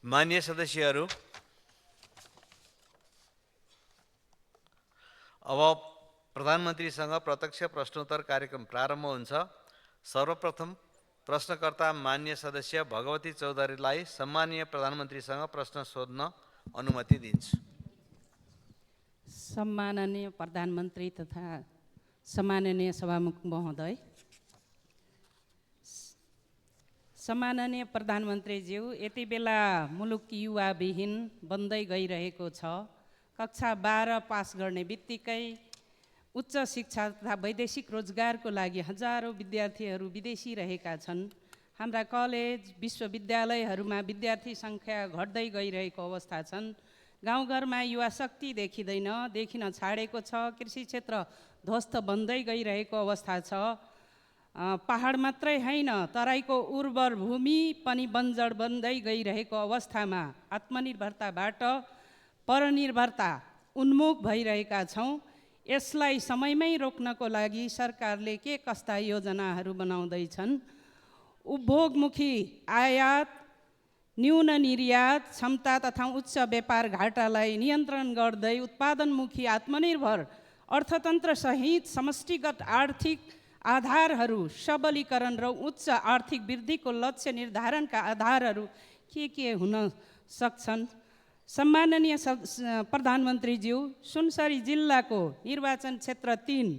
मान्य सदस्यहरू, अब प्रधानमन्त्रीसँग प्रत्यक्ष प्रश्नोत्तर कार्यक्रम प्रारम्भ हुन्छ। सर्वप्रथम प्रश्नकर्ता मान्य सदस्य भगवती चौधरीलाई सम्मानीय प्रधानमन्त्रीसँग प्रश्न सोध्न अनुमति दिन्छु। सम्माननीय प्रधानमन्त्री तथा सम्माननीय सभामुख महोदय, सम्माननीय प्रधानमन्त्रीज्यू, यति बेला मुलुक युवाविहीन बन्दै गइरहेको छ। कक्षा 12 पास गर्ने बित्तिकै उच्च शिक्षा तथा वैदेशिक रोजगारको लागि हजारौँ विद्यार्थीहरू विदेशी रहेका छन्। हाम्रा कलेज विश्वविद्यालयहरूमा विद्यार्थी सङ्ख्या घट्दै गइरहेको अवस्था छन्। गाउँघरमा युवा शक्ति देखिन छाडेको छ। कृषि क्षेत्र ध्वस्त बन्दै गइरहेको अवस्था छ। पहाड मात्रै होइन, तराईको उर्वर भूमि पनि बन्जर बन्दै गइरहेको अवस्थामा आत्मनिर्भरताबाट परनिर्भरता उन्मुख भइरहेका छौँ। यसलाई समयमै रोक्नको लागि सरकारले के कस्ता योजनाहरू बनाउँदैछन्? उपभोगमुखी आयात, न्यून निर्यात क्षमता तथा उच्च व्यापार घाटालाई नियन्त्रण गर्दै उत्पादनमुखी आत्मनिर्भर अर्थतन्त्रसहित समष्टिगत आर्थिक आधारहरू सबलीकरण र उच्च आर्थिक वृद्धिको लक्ष्य निर्धारणका आधारहरू के हुन सक्छन्? सम्माननीय प्रधानमन्त्रीज्यू, सुनसरी जिल्लाको निर्वाचन क्षेत्र 3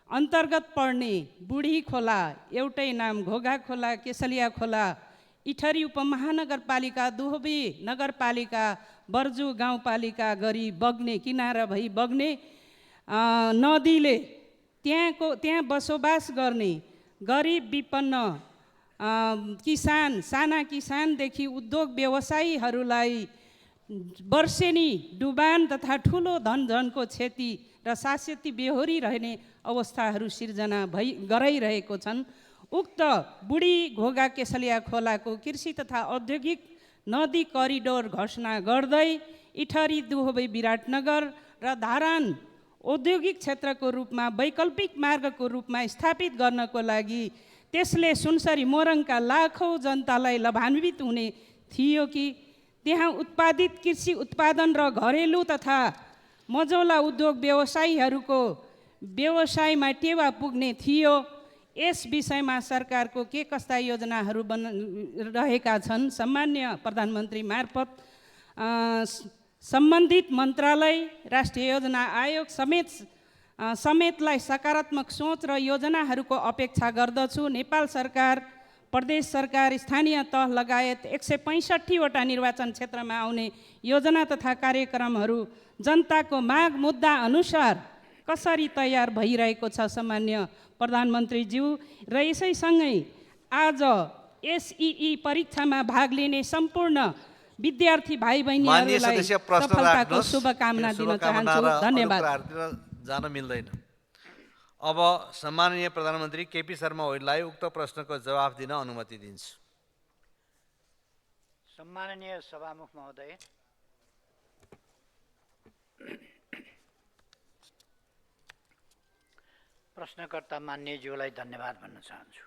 अन्तर्गत पर्ने बुढी खोला, एउटै नाम घोघा खोला, केसलिया खोला, इटहरी उपमहानगरपालिका, दुहबी नगरपालिका, बर्जु गाउँपालिका गरी बग्ने किनारा भई बग्ने नदीले त्यहाँ बसोबास गर्ने गरिब विपन्न किसान, साना किसानदेखि उद्योग व्यवसायीहरूलाई वर्षेनी डुबान तथा ठुलो धनजनको क्षति र शाश्वती बेहोरी रहने अवस्थाहरू सिर्जना गराइरहेको छन्। उक्त बुढी घोघा केसलिया खोलाको कृषि तथा औद्योगिक नदी करिडोर घोषणा गर्दै इटहरी, दुहबी, विराटनगर र धारान औद्योगिक क्षेत्रको रूपमा वैकल्पिक मार्गको रूपमा स्थापित गर्नको लागि त्यसले सुनसरी मोरङका लाखौँ जनतालाई लाभान्वित हुने थियो कि त्यहाँ उत्पादित कृषि उत्पादन र घरेलु तथा मझौला उद्योग व्यवसायीहरूको व्यवसायमा टेवा पुग्ने थियो? यस विषयमा सरकारको के कस्ता योजनाहरू रहेका छन्? सम्मान्य प्रधानमन्त्री मार्फत सम्बन्धित मन्त्रालय, राष्ट्रिय योजना आयोग समेतलाई सकारात्मक सोच र योजनाहरूको अपेक्षा गर्दछु। नेपाल सरकार, प्रदेश सरकार, स्थानीय तह लगायत 165 वटा निर्वाचन क्षेत्रमा आउने योजना तथा कार्यक्रमहरू जनताको माग मुद्दा अनुसार कसरी तयार भइरहेको छ सम्मान्य प्रधानमन्त्रीज्यू? र यसैसँगै आज एसईई परीक्षामा भाग लिने सम्पूर्ण विद्यार्थी भाइ बहिनीहरूलाई सफलताको शुभकामना दिन चाहन्छु। धन्यवाद। जान मिल्दैन। अब सम्माननीय प्रधानमन्त्री केपी शर्मा ओलीलाई उक्त प्रश्नको जवाफ दिन अनुमति दिन्छु। सम्माननीय सभामुख महोदय, प्रश्नकर्ता मान्यज्यूलाई धन्यवाद भन्न चाहन्छु।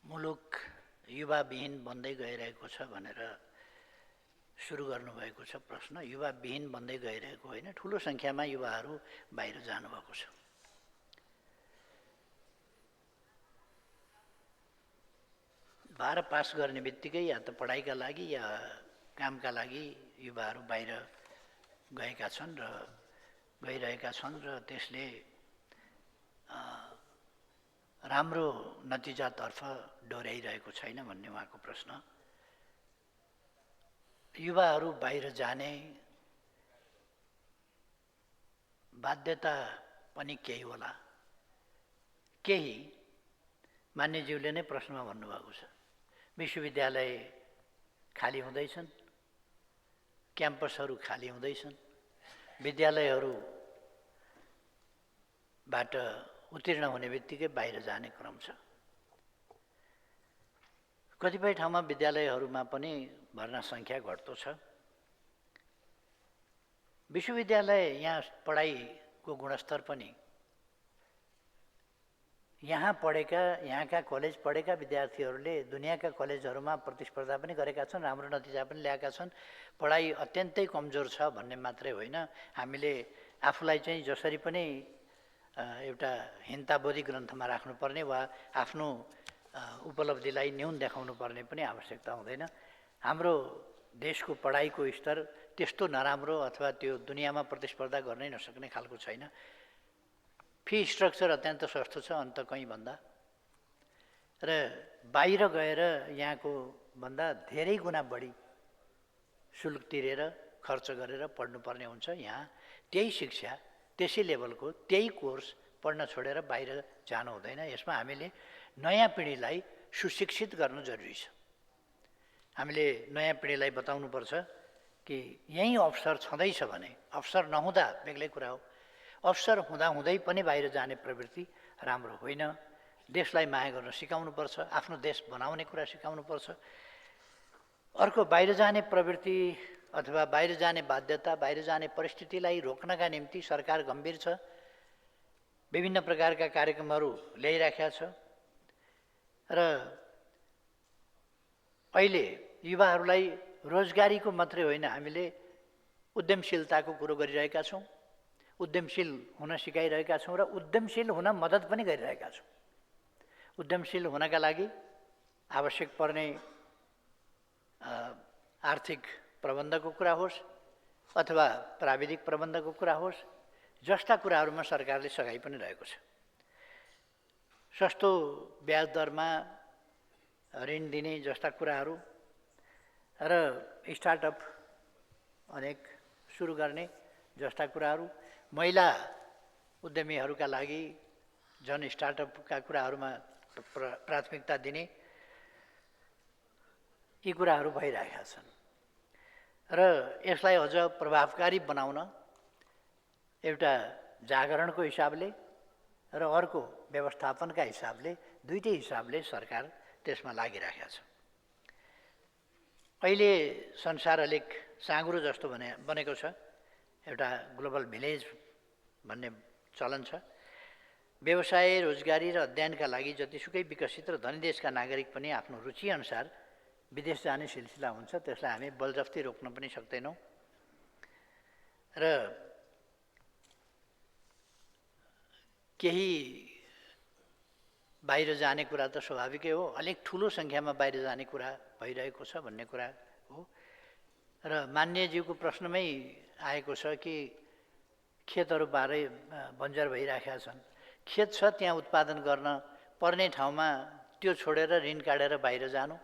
मुलुक युवाविहीन बन्दै गइरहेको छ भनेर सुरु गर्नुभएको छ प्रश्न। युवाविहीन बन्दै गइरहेको होइन, ठुलो सङ्ख्यामा युवाहरू बाहिर जानुभएको छ। बाह्र पास गर्ने बित्तिकै या त पढाइका लागि या कामका लागि युवाहरू बाहिर गएका छन् र गइरहेका छन् र त्यसले राम्रो नतिजातर्फ डोर्याइरहेको छैन भन्ने उहाँको प्रश्न। युवाहरू बाहिर जाने बाध्यता पनि केही होला, केही मान्यज्यूले नै प्रश्नमा भन्नुभएको छ। विश्वविद्यालय खाली हुँदैछन्, क्याम्पसहरू खाली हुँदैछन्, विद्यालयहरूबाट उत्तीर्ण हुने बित्तिकै बाहिर जाने क्रम छ। कतिपय ठाउँमा विद्यालयहरूमा पनि भर्ना सङ्ख्या घट्दो छ। विश्वविद्यालय यहाँ पढाइको गुणस्तर पनि यहाँ पढेका यहाँका कलेज पढेका विद्यार्थीहरूले दुनियाँका कलेजहरूमा प्रतिस्पर्धा पनि गरेका छन्, राम्रो नतिजा पनि ल्याएका छन्। पढाइ अत्यन्तै कमजोर छ भन्ने मात्रै होइन, हामीले आफूलाई चाहिँ जसरी पनि एउटा हिन्ताबोधी ग्रन्थमा राख्नुपर्ने वा आफ्नो उपलब्धिलाई न्यून देखाउनु पर्ने पनि आवश्यकता हुँदैन। हाम्रो देशको पढाइको स्तर त्यस्तो नराम्रो अथवा त्यो दुनियाँमा प्रतिस्पर्धा गर्नै नसक्ने खालको छैन। फी स्ट्रक्चर अत्यन्त सस्तो छ अन्त कहीँ भन्दा, र बाहिर गएर यहाँको भन्दा धेरै गुणा बढी शुल्क तिरेर खर्च गरेर पढ्नुपर्ने हुन्छ। यहाँ त्यही शिक्षा, त्यसै लेभलको त्यही कोर्स पढ्न छोडेर बाहिर जानु हुँदैन। यसमा हामीले नयाँ पिँढीलाई सुशिक्षित गर्नु जरुरी छ। हामीले नयाँ पिँढीलाई बताउनुपर्छ कि यहीँ अवसर छँदैछ भने, अवसर नहुँदा बेग्लै कुरा हो, अवसर हुँदाहुँदै पनि बाहिर जाने प्रवृत्ति राम्रो होइन। देशलाई माया गर्न सिकाउनुपर्छ, आफ्नो देश बनाउने कुरा सिकाउनुपर्छ। अर्को, बाहिर जाने प्रवृत्ति अथवा बाहिर जाने बाध्यता, बाहिर जाने परिस्थितिलाई रोक्नका निम्ति सरकार गम्भीर छ, विभिन्न प्रकारका कार्यक्रमहरू ल्याइराखेका छ। र अहिले युवाहरूलाई रोजगारीको मात्रै होइन, हामीले उद्यमशीलताको कुरो गरिरहेका छौँ, उद्यमशील हुन सिकाइरहेका छौँ र उद्यमशील हुन मद्दत पनि गरिरहेका छौँ। उद्यमशील हुनका लागि आवश्यक पर्ने आर्थिक प्रबन्धको कुरा होस् अथवा प्राविधिक प्रबन्धको कुरा होस्, जस्ता कुराहरूमा सरकारले सघाइ पनि रहेको छ। सस्तो ब्याज दरमा ऋण दिने जस्ता कुराहरू र स्टार्टअप अनेक सुरु गर्ने जस्ता कुराहरू, महिला उद्यमीहरूका लागि जन स्टार्टअपका कुराहरूमा प्राथमिकता दिने, यी कुराहरू भइरहेका छन्। र यसलाई अझ प्रभावकारी बनाउन एउटा जागरणको हिसाबले र अर्को व्यवस्थापनका हिसाबले, दुईटै हिसाबले सरकार त्यसमा लागिरहेका छ। अहिले संसार अलिक साँघुरो जस्तो बनेको छ, एउटा ग्लोबल भिलेज भन्ने चलन छ। व्यवसाय, रोजगारी र अध्ययनका लागि जतिसुकै विकसित र धनी देशका नागरिक पनि आफ्नो रुचिअनुसार विदेश जाने सिलसिला हुन्छ, त्यसलाई हामी बलजफ्ती रोक्न पनि सक्दैनौँ। र केही बाहिर जाने कुरा त स्वाभाविकै हो, अलिक ठुलो सङ्ख्यामा बाहिर जाने कुरा भइरहेको छ भन्ने कुरा हो। र मान्यज्यूको प्रश्नमै आएको छ कि खेतहरू बाह्रै बन्जर भइराखेका छन्। खेत छ, त्यहाँ उत्पादन गर्न पर्ने ठाउँमा त्यो छोडेर ऋण काटेर बाहिर जानु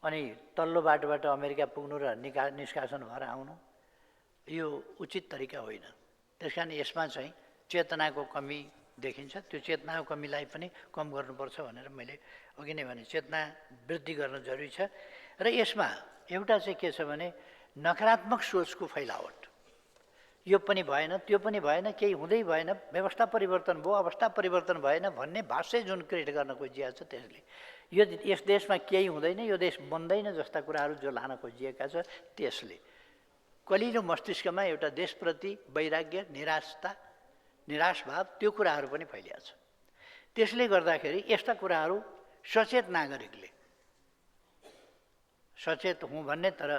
अनि तल्लो बाटोबाट अमेरिका पुग्नु र निष्कासन भएर आउनु, यो उचित तरिका होइन। त्यस कारण यसमा चाहिँ चेतनाको कमी देखिन्छ। त्यो चेतनाको कमीलाई पनि कम गर्नुपर्छ भनेर मैले अघि नै भने, चेतना वृद्धि गर्न जरुरी छ। र यसमा एउटा चाहिँ के छ भने नकारात्मक सोचको फैलावट, यो पनि भएन, त्यो पनि भएन, केही हुँदै भएन, व्यवस्था परिवर्तन भयो, अवस्था परिवर्तन भएन भन्ने भाष्य जुन क्रिएट गर्न खोजिएको छ, त्यसले यस देशमा केही हुँदैन, यो देश बन्दैन जस्ता कुराहरू जो लान खोजिएका छ, त्यसले कलिलो मस्तिष्कमा एउटा देशप्रति वैराग्य, निराश भाव, त्यो कुराहरू पनि फैलिएको छ। त्यसले गर्दाखेरि यस्ता कुराहरू सचेत नागरिकले, सचेत हुँ भन्ने तर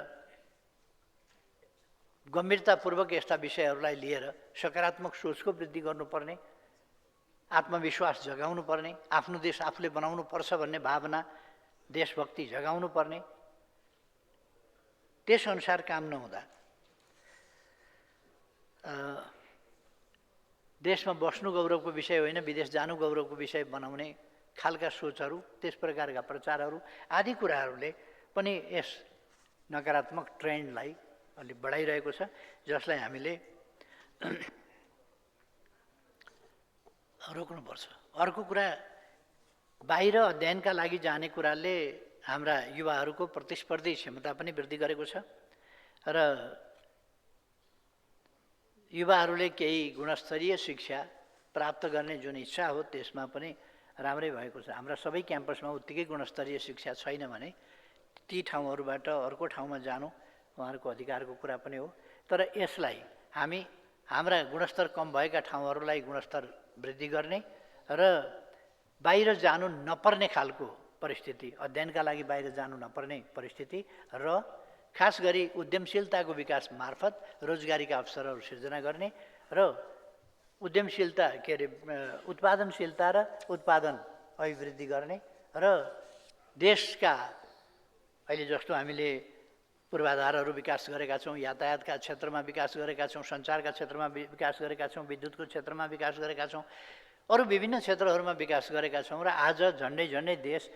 गम्भीरतापूर्वक यस्ता विषयहरूलाई लिएर सकारात्मक सोचको वृद्धि गर्नुपर्ने, आत्मविश्वास जगाउनु पर्ने, आफ्नो देश आफूले बनाउनु पर्छ भन्ने भावना, देशभक्ति जगाउनु पर्ने। त्यसअनुसार काम नहुँदा देशमा बस्नु गौरवको विषय होइन, विदेश जानु गौरवको विषय बनाउने खालका सोचहरू, त्यस प्रकारका प्रचारहरू आदि कुराहरूले पनि यस नकारात्मक ट्रेन्डलाई अलिक बढाइरहेको छ, जसलाई हामीले रोक्नुपर्छ। अर्को कुरा, बाहिर अध्ययनका लागि जाने कुराले हाम्रा युवाहरूको प्रतिस्पर्धी क्षमता पनि वृद्धि गरेको छ र युवाहरूले केही गुणस्तरीय शिक्षा प्राप्त गर्ने जुन इच्छा हो त्यसमा पनि राम्रै भएको छ। हाम्रा सबै क्याम्पसमा उत्तिकै गुणस्तरीय शिक्षा छैन भने ती ठाउँहरूबाट अर्को ठाउँमा जानु उहाँहरूको अधिकारको कुरा पनि हो। तर यसलाई हामी हाम्रा गुणस्तर कम भएका ठाउँहरूलाई गुणस्तर वृद्धि गर्ने र बाहिर जानु नपर्ने खालको परिस्थिति, अध्ययनका लागि बाहिर जानु नपर्ने परिस्थिति र खास गरी उद्यमशीलताको विकास मार्फत रोजगारीका अवसरहरू सिर्जना गर्ने र उद्यमशीलता के अरे उत्पादनशीलता र उत्पादन अभिवृद्धि गर्ने र देशका अहिले जस्तो हामीले पूर्वाधारहरू विकास गरेका छौँ, यातायातका क्षेत्रमा विकास गरेका छौँ, सञ्चारका क्षेत्रमा विकास गरेका छौँ, विद्युतको क्षेत्रमा विकास गरेका छौँ, अरू विभिन्न क्षेत्रहरूमा विकास गरेका छौँ र आज झन्डै झन्डै देश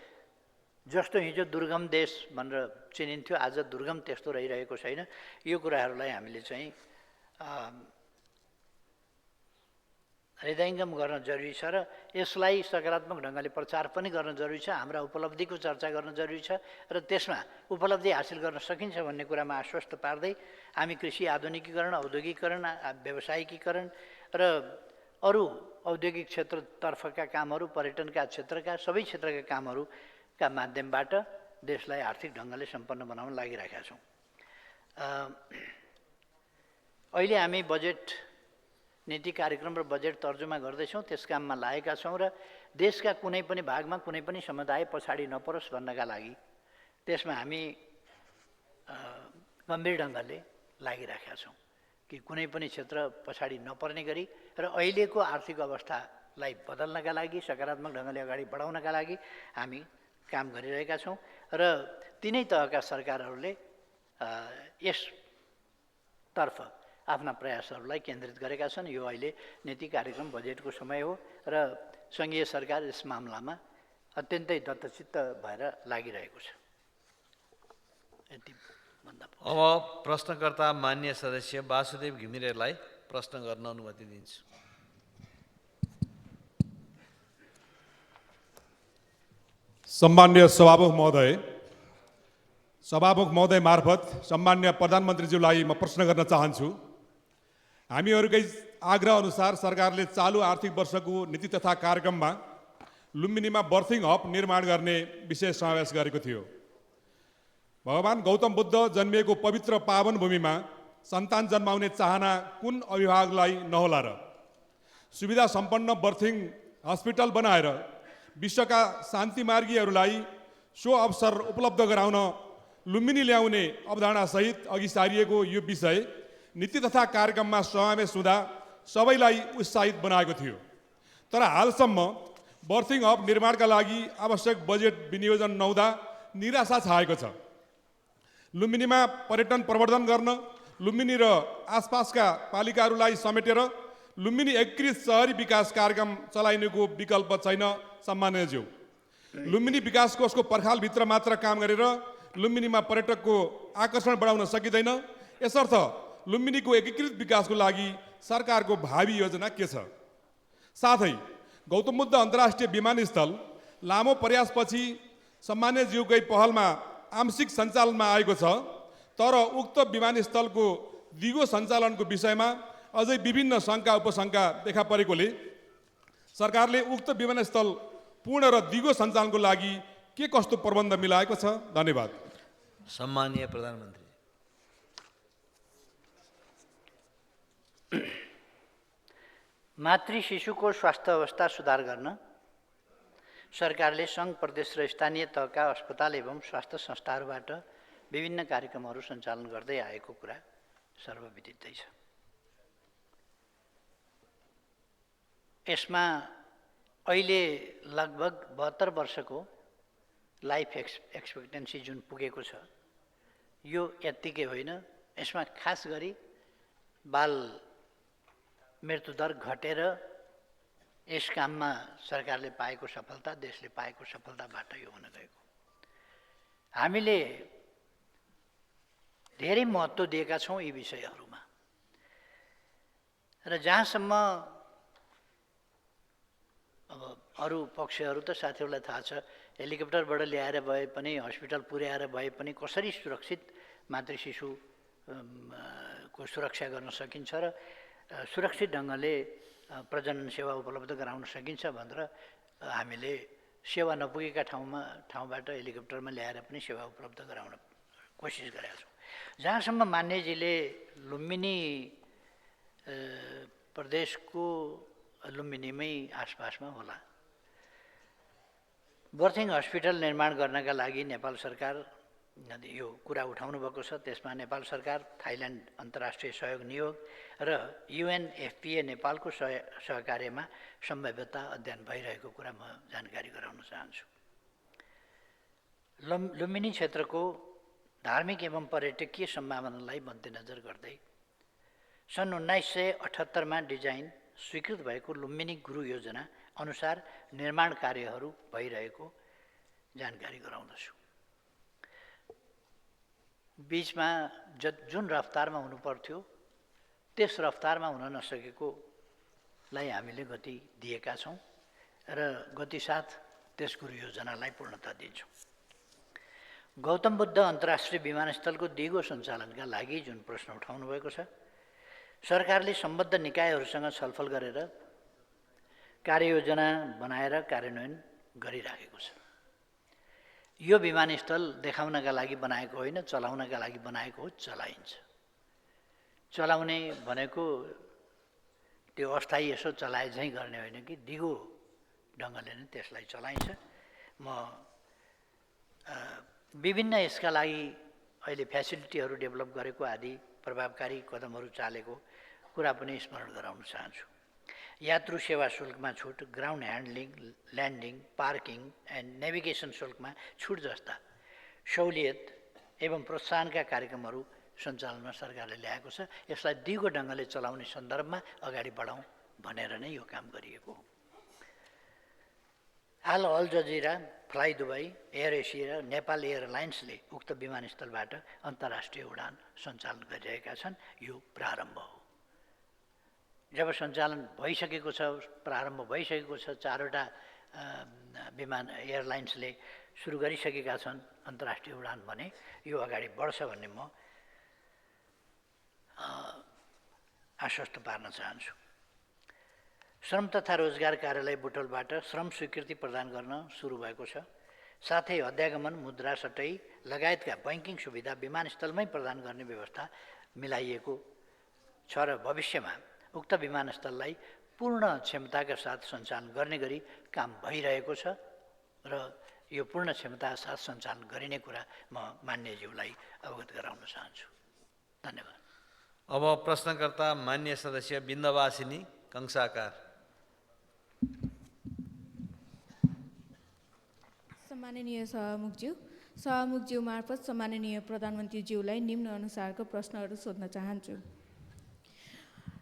जस्तो हिजो दुर्गम देश भनेर चिनिन्थ्यो आज दुर्गम त्यस्तो रहिरहेको छैन। यो कुराहरूलाई हामीले चाहिँ हृदयङ्गम गर्न जरुरी छ र यसलाई सकारात्मक ढङ्गले प्रचार पनि गर्न जरुरी छ। हाम्रा उपलब्धिको चर्चा गर्न जरुरी छ र त्यसमा उपलब्धि हासिल गर्न सकिन्छ भन्ने कुरामा आश्वस्त पार्दै हामी कृषि आधुनिकीकरण, औद्योगिकीकरण, व्यावसायिकीकरण र अरू औद्योगिक क्षेत्रतर्फका कामहरू, पर्यटनका क्षेत्रका सबै क्षेत्रका कामहरूका माध्यमबाट देशलाई आर्थिक ढङ्गले सम्पन्न बनाउन लागिरहेका छौँ। अहिले हामी बजेट नीति कार्यक्रम र बजेट तर्जुमा गर्दैछौँ, त्यस काममा लागेका छौँ र देशका कुनै पनि भागमा कुनै पनि समुदाय पछाडि नपरोस् भन्नका लागि त्यसमा हामी गम्भीर ढङ्गले लागिरहेका छौँ कि कुनै पनि क्षेत्र पछाडि नपर्ने गरी र अहिलेको आर्थिक अवस्थालाई बदल्नका लागि, सकारात्मक ढङ्गले अगाडि बढाउनका लागि हामी काम गरिरहेका छौँ र तिनै तहका सरकारहरूले यसतर्फ आफ्ना प्रयासहरूलाई केन्द्रित गरेका छन्। यो अहिले नीति कार्यक्रम बजेटको समय हो र सङ्घीय सरकार यस मामलामा अत्यन्तै दत्तचित्त भएर लागिरहेको छ। यति भन्दा अब प्रश्नकर्ता मान्य सदस्य वासुदेव घिमिरेलाई प्रश्न गर्न अनुमति दिन्छु। सम्मान्य सभामुख महोदय मार्फत सम्मान्य प्रधानमन्त्रीज्यूलाई म प्रश्न गर्न चाहन्छु। हामीहरूकै आग्रह अनुसार सरकारले चालु आर्थिक वर्षको नीति तथा कार्यक्रममा लुम्बिनीमा बर्थिङ हब निर्माण गर्ने विषय समावेश गरेको थियो। भगवान गौतम बुद्ध जन्मिएको पवित्र पावन भूमिमा सन्तान जन्माउने चाहना कुन अभिभावकलाई नहोला र सुविधा सम्पन्न बर्थिङ हस्पिटल बनाएर विश्वका शान्तिमार्गीहरूलाई सो अवसर उपलब्ध गराउन लुम्बिनी ल्याउने अवधारणासहित अघि सारिएको यो विषय नीति तथा कार्यक्रममा समावेश हुँदा सबैलाई उत्साहित बनाएको थियो। तर हालसम्म बर्थिङ हब निर्माणका लागि आवश्यक बजेट विनियोजन नहुँदा निराशा छाएको छ। लुम्बिनीमा पर्यटन प्रवर्धन गर्न लुम्बिनी र आसपासका पालिकाहरूलाई समेटेर लुम्बिनी एकीकृत सहरी विकास कार्यक्रम चलाइनुको विकल्प छैन। सम्माननीयज्यू, लुम्बिनी विकास कोषको पर्खालभित्र मात्र काम गरेर लुम्बिनीमा पर्यटकको आकर्षण बढाउन सकिँदैन। यसर्थ लुम्बिनीको एकीकृत विकासको लागि सरकारको भावी योजना के छ? साथै गौतम बुद्ध अन्तर्राष्ट्रिय विमानस्थल लामो प्रयासपछि सम्माननीयज्यूकै पहलमा आंशिक सञ्चालनमा आएको छ, तर उक्त विमानस्थलको दिगो सञ्चालनको विषयमा अझै विभिन्न शङ्का उपशङ्का देखा परेकोले सरकारले उक्त विमानस्थल पूर्ण र दिगो सञ्चालनको लागि के कस्तो प्रबन्ध मिलाएको छ? धन्यवाद। सम्मानीय प्रधानमन्त्री। मातृ शिशुको स्वास्थ्य अवस्था सुधार गर्न सरकारले सङ्घ, प्रदेश र स्थानीय तहका अस्पताल एवं स्वास्थ्य संस्थाहरूबाट विभिन्न कार्यक्रमहरू सञ्चालन गर्दै आएको कुरा सर्वविदितै छ। यसमा अहिले लगभग 72 वर्षको लाइफ एक्सपेक्टेन्सी जुन पुगेको छ यो यत्तिकै होइन। यसमा खास गरी बाल मृत्युदर घटेर यस काममा सरकारले पाएको सफलता, देशले पाएको सफलताबाट यो हुन गएको। हामीले धेरै महत्त्व दिएका छौँ यी विषयहरूमा र जहाँसम्म अब अरू पक्षहरू त साथीहरूलाई थाहा छ, हेलिकप्टरबाट ल्याएर भए पनि, हस्पिटल पुर्याएर भए पनि कसरी सुरक्षित मातृ शिशुको सुरक्षा गर्न सकिन्छ र सुरक्षित ढङ्गले प्रजनन सेवा उपलब्ध गराउन सकिन्छ भनेर हामीले सेवा नपुगेका ठाउँबाट हेलिकप्टरमा ल्याएर पनि सेवा उपलब्ध गराउन कोसिस गरेका छौँ। जहाँसम्म मान्यजीले लुम्बिनी प्रदेशको लुम्बिनीमै आसपासमा होला। बर्थिङ हस्पिटल निर्माण गर्नका लागि नेपाल सरकार यो कुरा उठाउनु भएको छ। त्यसमा नेपाल सरकार, थाइल्यान्ड अन्तर्राष्ट्रिय सहयोग नियोग र UNFPA नेपालको सहकार्यमा सम्भाव्यता अध्ययन भइरहेको कुरा म जानकारी गराउन चाहन्छु। लुम्बिनी क्षेत्रको धार्मिक एवं पर्यटकीय सम्भावनालाई मध्यनजर गर्दै सन् 1978 मा डिजाइन स्वीकृत भएको लुम्बिनी गुरु योजना अनुसार निर्माण कार्यहरू भइरहेको जानकारी गराउँदछु। बीचमा जुन रफ्तारमा हुनुपर्थ्यो त्यस रफ्तारमा हुन नसकेकोलाई हामीले गति दिएका छौँ र गतिसाथ त्यस गुरु योजनालाई पूर्णता दिन्छौँ। गौतम बुद्ध अन्तर्राष्ट्रिय विमानस्थलको दिगो सञ्चालनका लागि जुन प्रश्न उठाउनु भएको छ, सरकारले सम्बद्ध निकायहरूसँग छलफल गरेर कार्ययोजना बनाएर कार्यान्वयन गरिराखेको छ। यो विमानस्थल देखाउनका लागि बनाएको होइन, चलाउनका लागि बनाएको हो, चलाइन्छ। चलाउने भनेको त्यो अस्थायी यसो चलाए झैँ गर्ने होइन कि दिगो ढङ्गले नै त्यसलाई चलाइन्छ। म विभिन्न यसका लागि अहिले फ्यासिलिटीहरू डेभलप गरेको आदि प्रभावकारी कदमहरू चालेको कुरा पनि स्मरण गराउन चाहन्छु। यात्रु सेवा शुल्कमा छुट, ground handling, landing, parking and navigation शुल्कमा छुट जस्ता सहुलियत एवं प्रोत्साहनका कार्यक्रमहरू सञ्चालनमा सरकारले ल्याएको छ। यसलाई दिगो ढङ्गले चलाउने सन्दर्भमा अगाडि बढाउँ भनेर नै यो काम गरिएको हो। हाल Al Jazeera, fly Dubai, Air Asia र नेपाल एयरलाइन्सले उक्त विमानस्थलबाट अन्तर्राष्ट्रिय उडान सञ्चालन गरिरहेका छन्। यो प्रारम्भ हो। जब सञ्चालन भइसकेको छ, प्रारम्भ भइसकेको छ, 4वटा विमान एयरलाइन्सले सुरु गरिसकेका छन् अन्तर्राष्ट्रिय उडान भने यो अगाडि बढ्छ भन्ने म आश्वस्त पार्न चाहन्छु। श्रम तथा रोजगार कार्यालय बुटोलबाट श्रम स्वीकृति प्रदान गर्न सुरु भएको छ। साथै अध्यागमन, मुद्रा सटै लगायतका बैंकिङ सुविधा विमानस्थलमै प्रदान गर्ने व्यवस्था मिलाइएको छ र भविष्यमा उक्त विमानस्थललाई पूर्ण क्षमताका साथ सञ्चालन गर्ने गरी काम भइरहेको छ र यो पूर्ण क्षमताका साथ सञ्चालन गरिने कुरा म मान्यज्यूलाई अवगत गराउन चाहन्छु। धन्यवाद। अब प्रश्नकर्ता मान्य सदस्य बिन्दवासिनी कंसाकार। सम्माननीय सभामुखज्यू मार्फत सम्माननीय प्रधानमन्त्रीज्यूलाई निम्न अनुसारको प्रश्नहरू सोध्न चाहन्छु।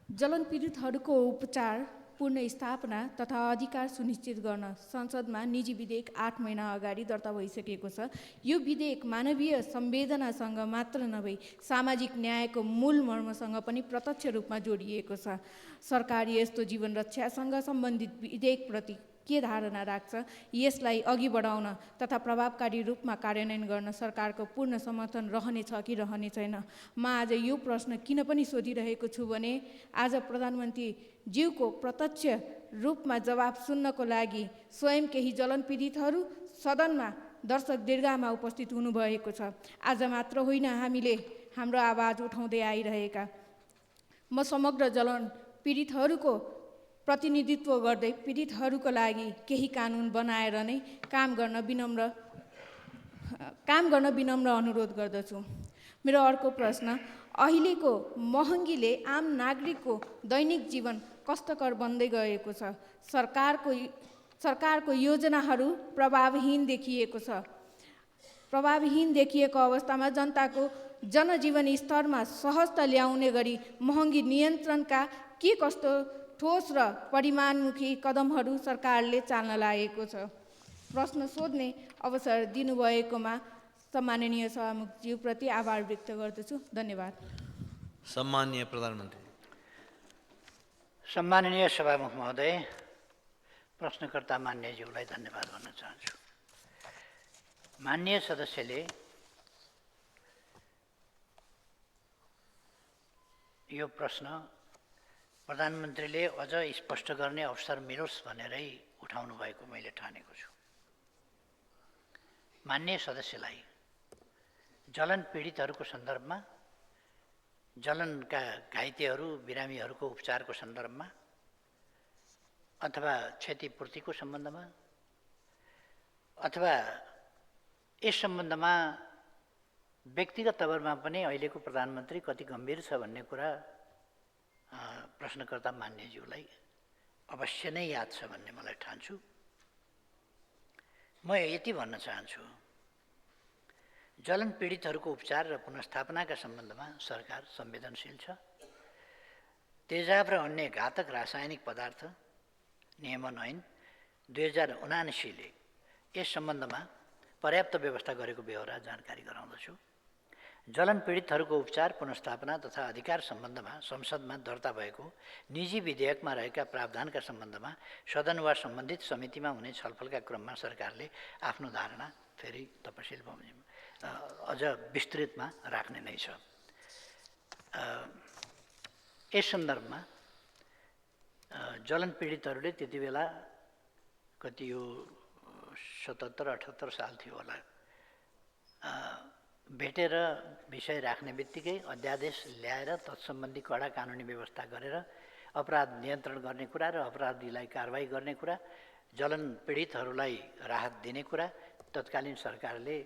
जलन पीडितहरूको उपचार, पुनर्स्थापना तथा अधिकार सुनिश्चित गर्न संसदमा निजी विधेयक 8 महिना अगाडि दर्ता भइसकेको छ। यो विधेयक मानवीय संवेदनासँग मात्र नभई सामाजिक न्यायको मूल मर्मसँग पनि प्रत्यक्ष रूपमा जोडिएको छ। सरकार यस्तो जीवन रक्षासँग सम्बन्धित विधेयकप्रति के धारणा राख्छ? यसलाई अघि बढाउन तथा प्रभावकारी रूपमा कार्यान्वयन गर्न सरकारको पूर्ण समर्थन रहनेछ कि रहने छैन? म आज यो प्रश्न किन पनि सोधिरहेको छु भने आज प्रधानमन्त्रीज्यूको प्रत्यक्ष रूपमा जवाब सुन्नको लागि स्वयं केही जलन पीडितहरू सदनमा दर्शक दीर्घामा उपस्थित हुनुभएको छ। आज मात्र होइन, हामीले हाम्रो आवाज उठाउँदै आइरहेका। म समग्र जलन पीडितहरूको प्रतिनिधित्व गर्दै पीडितहरूको लागि केही कानुन बनाएर नै काम गर्न विनम्र अनुरोध गर्दछु। मेरो अर्को प्रश्न, अहिलेको महँगीले आम नागरिकको दैनिक जीवन कष्टकर बन्दै गएको छ। सरकारको योजनाहरू प्रभावहीन देखिएको छ। प्रभावहीन देखिएको अवस्थामा जनताको जनजीवन स्तरमा सहजता ल्याउने गरी महँगी नियन्त्रणका के कस्तो ठोस र परिमाणमुखी कदमहरू सरकारले चाल्न लागेको छ? प्रश्न सोध्ने अवसर दिनुभएकोमा सम्माननीय सभामुखज्यूप्रति आभार व्यक्त गर्दछु। धन्यवाद। सम्माननीय प्रधानमन्त्री। सम्माननीय सभामुख महोदय, प्रश्नकर्ता मान्यज्यूलाई धन्यवाद भन्न चाहन्छु। मान्य सदस्यले यो प्रश्न प्रधानमन्त्रीले अझ स्पष्ट गर्ने अवसर मिलोस् भनेरै उठाउनु भएको मैले ठानेको छु। मान्य सदस्यलाई जलन पीडितहरूको सन्दर्भमा, जलनका घाइतेहरू बिरामीहरूको उपचारको सन्दर्भमा अथवा क्षतिपूर्तिको सम्बन्धमा अथवा यस सम्बन्धमा व्यक्तिगत तवरमा पनि अहिलेको प्रधानमन्त्री कति गम्भीर छ भन्ने कुरा प्रश्नकर्ता मान्यज्यूलाई अवश्य नै याद छ भन्ने मलाई ठान्छु। म यति भन्न चाहन्छु, जलन पीडितहरूको उपचार र पुनर्स्थापनाका सम्बन्धमा सरकार संवेदनशील छ। तेजाब र अन्य घातक रासायनिक पदार्थ नियमन ऐन 2079 ले यस सम्बन्धमा पर्याप्त व्यवस्था गरेको बेहोरा जानकारी गराउँदछु। जलन पीडितहरूको उपचार पुनर्स्थापना तथा अधिकार सम्बन्धमा संसदमा दर्ता भएको निजी विधेयकमा रहेका प्रावधानका सम्बन्धमा सदन वा सम्बन्धित समितिमा हुने छलफलका क्रममा सरकारले आफ्नो धारणा फेरि तपसिल अझ विस्तृतमा राख्ने नै छ। यस सन्दर्भमा जलन पीडितहरूले त्यति बेला कति यो 77-78 साल थियो होला, भेटेर विषय राख्ने बित्तिकै अध्यादेश ल्याएर तत्सम्बन्धी कडा कानुनी व्यवस्था गरेर अपराध नियन्त्रण गर्ने कुरा र अपराधीलाई कारबाही गर्ने कुरा, जलन पीडितहरूलाई राहत दिने कुरा तत्कालीन सरकारले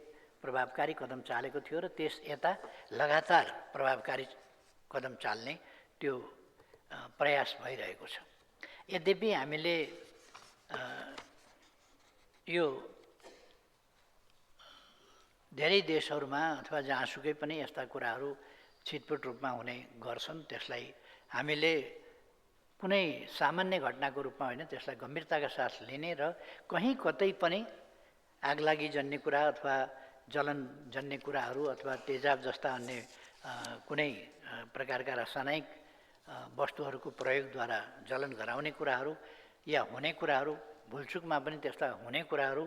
प्रभावकारी कदम चालेको थियो र त्यस यता लगातार प्रभावकारी कदम चाल्ने त्यो प्रयास भइरहेको छ। यद्यपि हामीले यो धेरै देशहरूमा अथवा जहाँसुकै पनि यस्ता कुराहरू छिटपुट रूपमा हुने गर्छन्, त्यसलाई हामीले कुनै सामान्य घटनाको रूपमा होइन, त्यसलाई गम्भीरताका साथ लिने र कहीँ कतै पनि आगलागी जन्ने कुरा अथवा जलन जन्ने कुराहरू अथवा तेजाब जस्ता अन्य कुनै प्रकारका रासायनिक वस्तुहरूको प्रयोगद्वारा जलन गराउने कुराहरू या हुने कुराहरू, भुलचुकमा पनि त्यस्ता हुने कुराहरू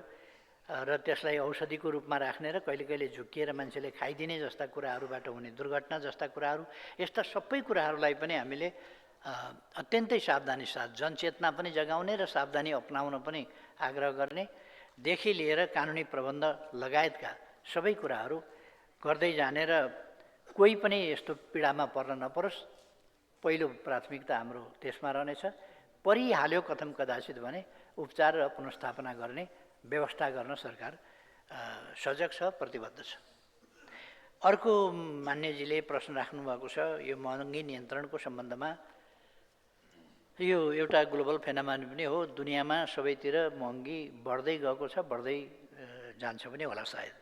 र त्यसलाई औषधिको रूपमा राख्ने र कहिले कहिले झुक्किएर मान्छेले खाइदिने जस्ता कुराहरूबाट हुने दुर्घटना जस्ता कुराहरू, यस्ता सबै कुराहरूलाई पनि हामीले अत्यन्तै सावधानी साथ जनचेतना पनि जगाउने र सावधानी अपनाउन पनि आग्रह गर्ने देखि लिएर कानुनी प्रबन्ध लगायतका सबै कुराहरू गर्दै जाने र कोही पनि यस्तो पीडामा पर्न नपरोस्, पहिलो प्राथमिकता हाम्रो त्यसमा रहनेछ। परिहाल्यो कथम कदाचित भने उपचार र पुनर्स्थापना गर्ने व्यवस्था गर्न सरकार सजग छ, प्रतिबद्ध छ। अर्को मान्यजीले प्रश्न राख्नुभएको छ, यो महँगी नियन्त्रणको सम्बन्धमा। यो एउटा ग्लोबल फेनोमेनन पनि हो, दुनियाँमा सबैतिर महँगी बढ्दै गएको छ, बढ्दै जान्छ पनि होला सायद।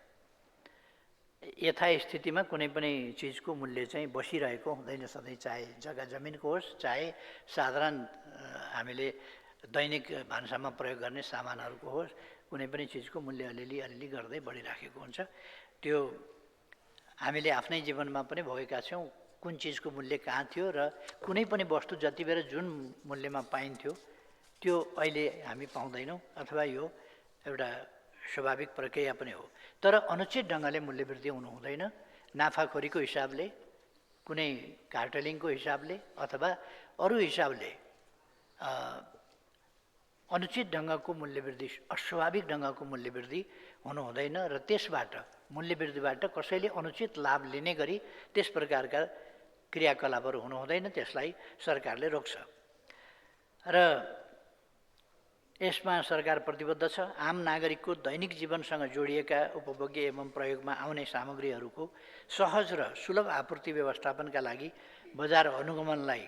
यथास्थितिमा कुनै पनि चिजको मूल्य चाहिँ बसिरहेको हुँदैन सधैँ, चाहे जग्गा जमिनको होस्, चाहे साधारण हामीले दैनिक भान्सामा प्रयोग गर्ने सामानहरूको होस्, कुनै पनि चिजको मूल्य अलिअलि गर्दै बढिराखेको हुन्छ। त्यो हामीले आफ्नै जीवनमा पनि भोगेका छौँ, कुन चिजको मूल्य कहाँ थियो र कुनै पनि वस्तु जति बेर जुन मूल्यमा पाइन्थ्यो त्यो अहिले हामी पाउँदैनौँ, अथवा यो एउटा स्वाभाविक प्रक्रिया पनि हो। तर अनुचित ढङ्गले मूल्य वृद्धि हुनु हुँदैन, नाफाखोरीको हिसाबले, कुनै कार्टेलिङको हिसाबले अथवा अरू हिसाबले अनुचित ढङ्गको मूल्य वृद्धि, अस्वाभाविक ढङ्गको मूल्य वृद्धि हुनु हुँदैन र त्यसबाट मूल्य वृद्धिबाट कसैले अनुचित लाभ लिने गरी त्यस प्रकारका क्रियाकलापहरू हुनु हुँदैन, त्यसलाई सरकारले रोक्छ। र यसमा सरकार प्रतिबद्ध छ। आम नागरिकको दैनिक जीवनसँग जोडिएका उपभोग्य एवं प्रयोगमा आउने सामग्रीहरूको सहज र सुलभ आपूर्ति व्यवस्थापनका लागि बजार अनुगमनलाई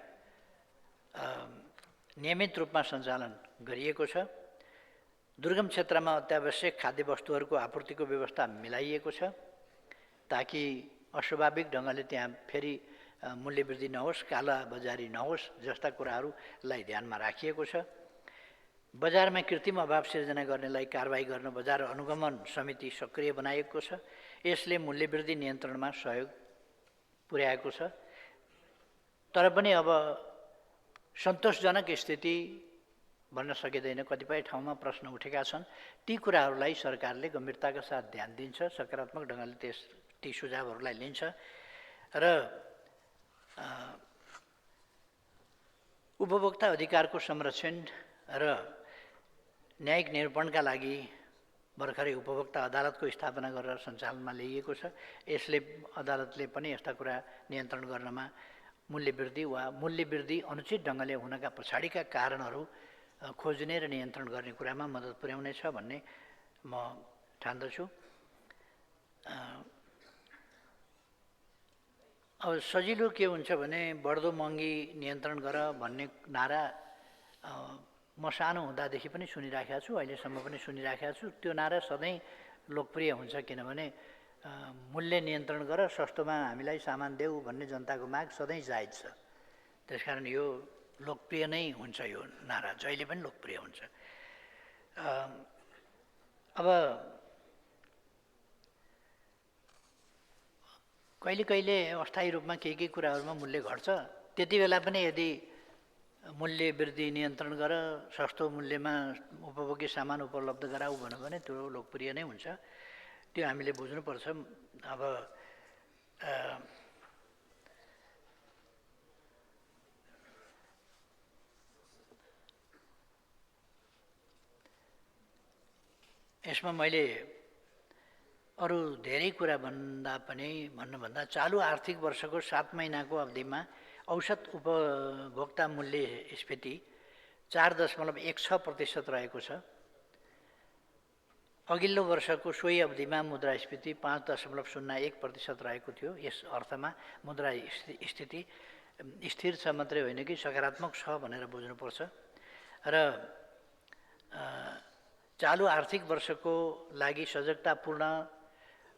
नियमित रूपमा सञ्चालन गरिएको छ। दुर्गम क्षेत्रमा अत्यावश्यक खाद्य वस्तुहरूको आपूर्तिको व्यवस्था मिलाइएको छ ताकि अस्वाभाविक ढङ्गले त्यहाँ फेरि मूल्य वृद्धि नहोस्, काला बजारी नहोस् जस्ता कुराहरूलाई ध्यानमा राखिएको छ। बजारमा कृत्रिम अभाव सिर्जना गर्नेलाई कारबाही गर्न बजार अनुगमन समिति सक्रिय बनाइएको छ। यसले मूल्य वृद्धि नियन्त्रणमा सहयोग पुर्याएको छ। तर पनि अब सन्तोषजनक स्थिति भन्न सकिँदैन, कतिपय ठाउँमा प्रश्न उठेका छन्। ती कुराहरूलाई सरकारले गम्भीरताका साथ ध्यान दिन्छ, सकारात्मक ढङ्गले ती सुझावहरूलाई लिन्छ र उपभोक्ता अधिकारको संरक्षण र न्यायिक निरूपणका लागि भर्खरै उपभोक्ता अदालतको स्थापना गरेर सञ्चालनमा ल्याइएको छ। यसले अदालतले पनि यस्ता कुरा नियन्त्रण गर्नमा मूल्य वृद्धि वा मूल्य वृद्धि अनुचित ढङ्गले हुनका पछाडिका कारणहरू खोज्ने र नियन्त्रण गर्ने कुरामा मद्दत पुर्याउनेछ भन्ने म ठान्दछु। अब सजिलो के हुन्छ भने बढ्दो महँगी नियन्त्रण गर भन्ने नारा म सानो हुँदादेखि पनि सुनिराखेको छु, अहिलेसम्म पनि सुनिराखेको छु। त्यो नारा सधैँ लोकप्रिय हुन्छ, किनभने मूल्य नियन्त्रण गर, सस्तोमा हामीलाई सामान देऊ भन्ने जनताको माग सधैँ जायज छ। त्यसकारण यो लोकप्रिय नै हुन्छ, यो नारा जहिले पनि लोकप्रिय हुन्छ। अब कहिले कहिले अस्थायी रूपमा केही कुराहरूमा मूल्य घट्छ, त्यति बेला पनि यदि मूल्य वृद्धि नियन्त्रण गर, सस्तो मूल्यमा उपभोग्य सामान उपलब्ध गराऊ भन्यो भने त्यो लोकप्रिय नै हुन्छ। त्यो हामीले बुझ्नुपर्छ। अब यसमा मैले अरू धेरै कुरा भन्नुभन्दा चालु आर्थिक वर्षको 7 महिनाको अवधिमा औसत उपभोक्ता मूल्यस्फीति 4.16% रहेको छ। अघिल्लो वर्षको सोही अवधिमा मुद्रास्फीति 5.01% रहेको थियो। यस अर्थमा मुद्रास्फीति स्थिर छ मात्रै होइन कि सकारात्मक छ भनेर बुझ्नुपर्छ। र चालु आर्थिक वर्षको लागि सजगतापूर्ण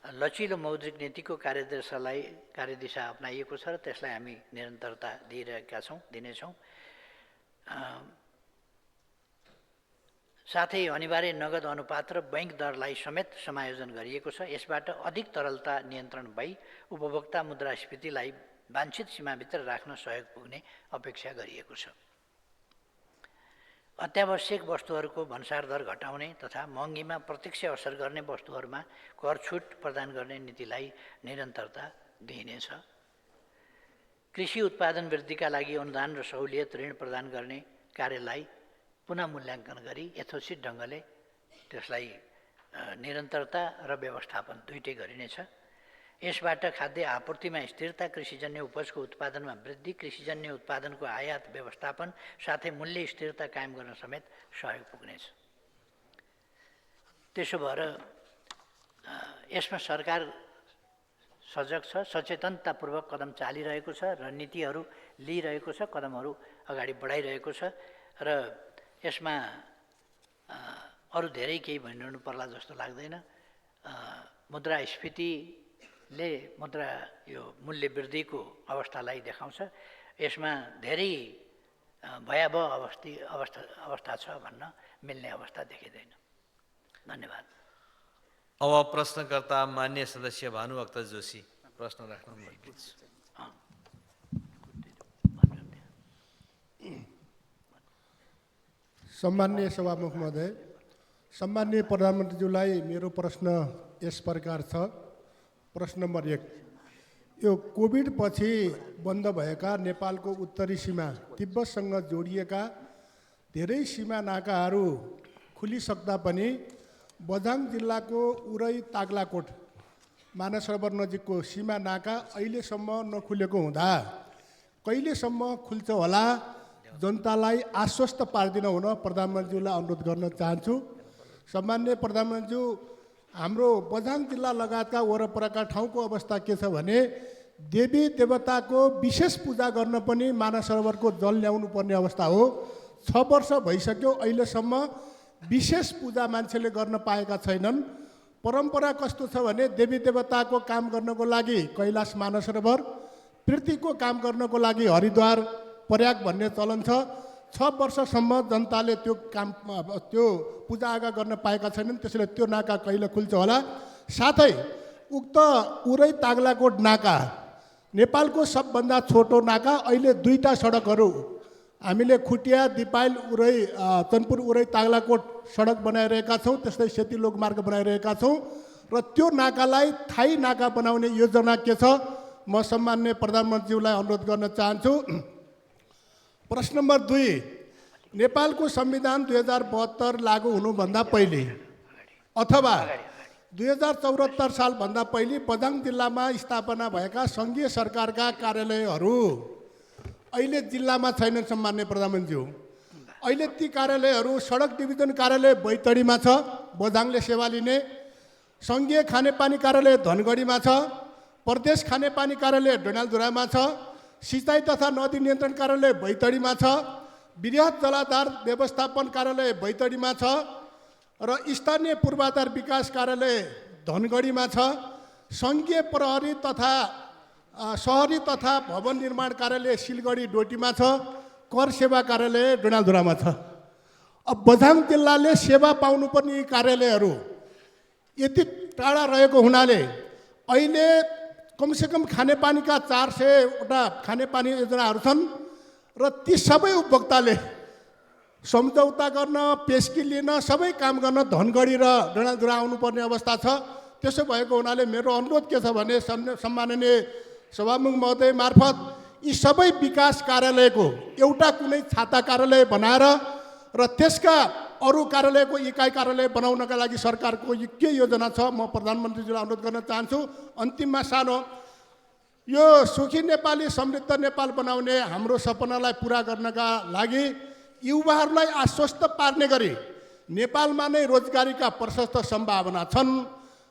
लचिलो मौद्रिक नीतिको कार्यदिशा अपनाइएको छ र त्यसलाई हामी निरन्तरता दिनेछौँ। साथै अनिवार्य नगद अनुपात र बैंक दरलाई समेत समायोजन गरिएको छ। यसबाट अधिक तरलता नियन्त्रण भई उपभोक्ता मुद्रास्फीतिलाई वाञ्छित सीमाभित्र राख्न सहयोग पुग्ने अपेक्षा गरिएको छ। अत्यावश्यक वस्तुहरूको भन्सार दर घटाउने तथा महँगीमा प्रत्यक्ष असर गर्ने वस्तुहरूमा कर छुट प्रदान गर्ने नीतिलाई निरन्तरता दिइनेछ। कृषि उत्पादन वृद्धिका लागि अनुदान र सहुलियत ऋण प्रदान गर्ने कार्यलाई पुनः मूल्याङ्कन गरी यथोचित ढङ्गले त्यसलाई निरन्तरता र व्यवस्थापन दुईटै गरिनेछ। यसबाट खाद्य आपूर्तिमा स्थिरता, कृषिजन्य उपजको उत्पादनमा वृद्धि, कृषिजन्य उत्पादनको आयात व्यवस्थापन साथै मूल्य स्थिरता कायम गर्न समेत सहयोग पुग्नेछ। त्यसो भएर यसमा सरकार सजग छ, सचेतनतापूर्वक कदम चालिरहेको छ र नीतिहरू लिइरहेको छ, कदमहरू अगाडि बढाइरहेको छ र यसमा अरू धेरै केही भनिरहनु पर्ला जस्तो लाग्दैन। मुद्रास्फीतिले यो मूल्य वृद्धिको अवस्थालाई देखाउँछ। यसमा धेरै भयावह अवस्था छ भन्न मिल्ने अवस्था देखिँदैन। धन्यवाद। अब प्रश्नकर्ता मान्य सदस्य भानुभक्त जोशी प्रश्न राख्नु। सम्माननीय सभामुख महोदय, सम्माननीय प्रधानमन्त्रीज्यूलाई मेरो प्रश्न यस प्रकार छ। प्रश्न नम्बर 1, यो कोभिड पछि बन्द भएका नेपालको उत्तरी सीमा तिब्बतसँग जोडिएका धेरै सीमा नाकाहरू खुलिसक्दा पनि बझाङ जिल्लाको उरै ताग्लाकोट मानसरोवर नजिकको सीमा नाका अहिलेसम्म नखुलेको हुँदा कहिलेसम्म खुल्छ होला, जनतालाई आश्वस्त पारिदिन हुन प्रधानमन्त्रीलाई अनुरोध गर्न चाहन्छु। सम्माननीय प्रधानमन्त्रीज्यू, हाम्रो बझाङ जिल्ला लगायतका वरपरका ठाउँको अवस्था के छ भने देवी देवताको विशेष पूजा गर्न पनि मानसरोवरको जल ल्याउनु पर्ने अवस्था हो। 6 वर्ष भइसक्यो, अहिलेसम्म विशेष पूजा मान्छेले गर्न पाएका छैनन्। परम्परा कस्तो छ भने देवी देवताको काम गर्नको लागि कैलाश मानसरोवर, पृथ्वीको काम गर्नको लागि हरिद्वार प्रयाग भन्ने चलन छ। 6 वर्षसम्म जनताले त्यो पूजाआजा गर्न पाएका छैनन्। त्यसैले त्यो नाका कहिले खुल्छ होला? साथै उक्त उरै ताग्लाकोट नाका नेपालको सबभन्दा छोटो नाका। अहिले 2टा सडकहरू हामीले खुटिया दिपाइल उरै चनपुर उरै ताग्लाकोट सडक बनाइरहेका छौँ, त्यस्तै सेती लोकमार्ग बनाइरहेका छौँ र त्यो नाकालाई थाई नाका बनाउने योजना के छ? म सम्माननीय प्रधानमन्त्रीज्यूलाई अनुरोध गर्न चाहन्छु। प्रश्न नम्बर 2, नेपालको संविधान 2072 लागू हुनुभन्दा पहिले अथवा 2074 सालभन्दा पहिले बझाङ जिल्लामा स्थापना भएका सङ्घीय सरकारका कार्यालयहरू अहिले जिल्लामा छैनन्। सम्माननीय प्रधानमन्त्रीज्यू, अहिले ती कार्यालयहरू सडक डिभिजन कार्यालय बैतडीमा छ, बझाङले सेवा लिने, सङ्घीय खानेपानी कार्यालय धनगढीमा छ, प्रदेश खानेपानी कार्यालय डडेलधुरामा छ, सिँचाइ तथा नदी नियन्त्रण कार्यालय बैतडीमा छ, वृहत जलाधार व्यवस्थापन कार्यालय बैतडीमा छ र स्थानीय पूर्वाधार विकास कार्यालय धनगढीमा छ, सङ्घीय प्रहरी तथा सहरी तथा भवन निर्माण कार्यालय सिलगढी डोटीमा छ, कर सेवा कार्यालय डडेलधुरामा छ। अब बझाङ जिल्लाले सेवा पाउनुपर्ने यी कार्यालयहरू यति टाढा रहेको हुनाले अहिले कमसेकम खानेपानीका 400वटा खानेपानी योजनाहरू छन् र ती सबै उपभोक्ताले सम्झौता गर्न, पेस्की लिन, सबै काम गर्न धनगढी र डडेलधुरा आउनुपर्ने अवस्था छ। त्यसो भएको हुनाले मेरो अनुरोध के छ भने सम्माननीय सभामुख महोदय मार्फत यी सबै विकास कार्यालयको एउटा कुनै छाता कार्यालय बनाएर र त्यसका अरू कार्यालयको इकाइ कार्यालय बनाउनका लागि सरकारको के योजना छ, म प्रधानमन्त्रीजीलाई अनुरोध गर्न चाहन्छु। अन्तिममा सानो, यो सुखी नेपाली समृद्ध नेपाल बनाउने हाम्रो सपनालाई पुरा गर्नका लागि युवाहरूलाई आश्वस्त पार्ने गरी नेपालमा नै रोजगारीका प्रशस्त सम्भावना छन्,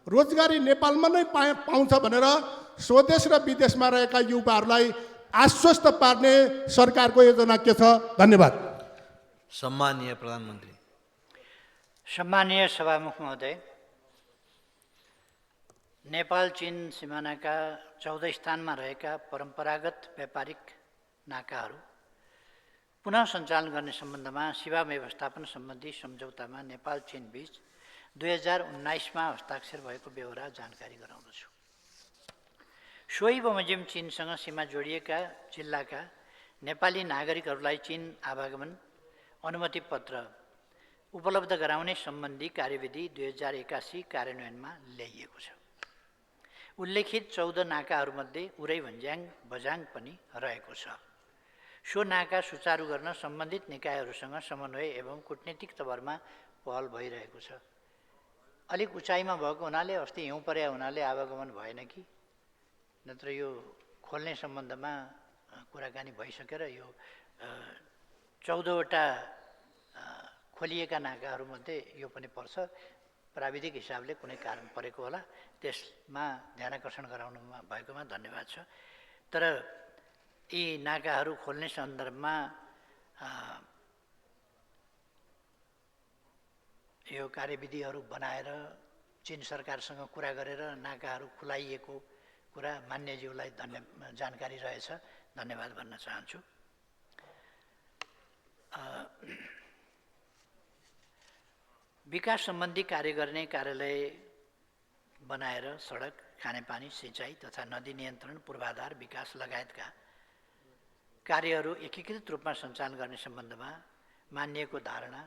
रोजगारी नेपालमा नै पाउँछ भनेर स्वदेश र विदेशमा रहेका युवाहरूलाई आश्वस्त पार्ने सरकारको योजना के छ? धन्यवाद। सम्माननीय प्रधानमन्त्री। सम्मानीय सभामुख महोदय, नेपाल चीन सिमानाका 14 स्थानमा रहेका परम्परागत व्यापारिक नाकाहरू पुनः सञ्चालन गर्ने सम्बन्धमा सेवा व्यवस्थापन सम्बन्धी सम्झौतामा नेपाल चीन बीच 2019मा हस्ताक्षर भएको बेहोरा जानकारी गराउँदछु। सोही बमोजिम चीनसँग सीमा जोडिएका जिल्लाका नेपाली नागरिकहरूलाई चीन आवागमन अनुमति पत्र उपलब्ध गराउने सम्बन्धी कार्यविधि 2081 कार्यान्वयनमा ल्याइएको छ। उल्लेखित 14 नाकाहरूमध्ये उरै भन्ज्याङ बझाङ पनि रहेको छ। सो नाका सुचारू गर्न सम्बन्धित निकायहरूसँग समन्वय एवं कूटनीतिक तवरमा पहल भइरहेको छ। अलिक उचाइमा भएको हुनाले अस्ति हिउँ परेको हुनाले आवागमन भएन कि, नत्र यो खोल्ने सम्बन्धमा कुराकानी भइसकेर यो 14वटा खोलिएका नाकाहरूमध्ये यो पनि पर्छ। प्राविधिक हिसाबले कुनै कारण परेको होला, त्यसमा ध्यानाकर्षण गराउनुमा भएकोमा धन्यवाद छ। तर यी नाकाहरू खोल्ने सन्दर्भमा यो कार्यविधिहरू बनाएर चीन सरकारसँग कुरा गरेर नाकाहरू खुलाइएको कुरा मान्यज्यूलाई जानकारी रहेछ, धन्यवाद भन्न चाहन्छु। विकास सम्बन्धी कार्य गर्ने कार्यालय बनाएर सडक, खानेपानी, सिँचाइ तथा नदी नियन्त्रण, पूर्वाधार विकास लगायतका कार्यहरू एकीकृत रूपमा सञ्चालन गर्ने सम्बन्धमा मानिएको धारणा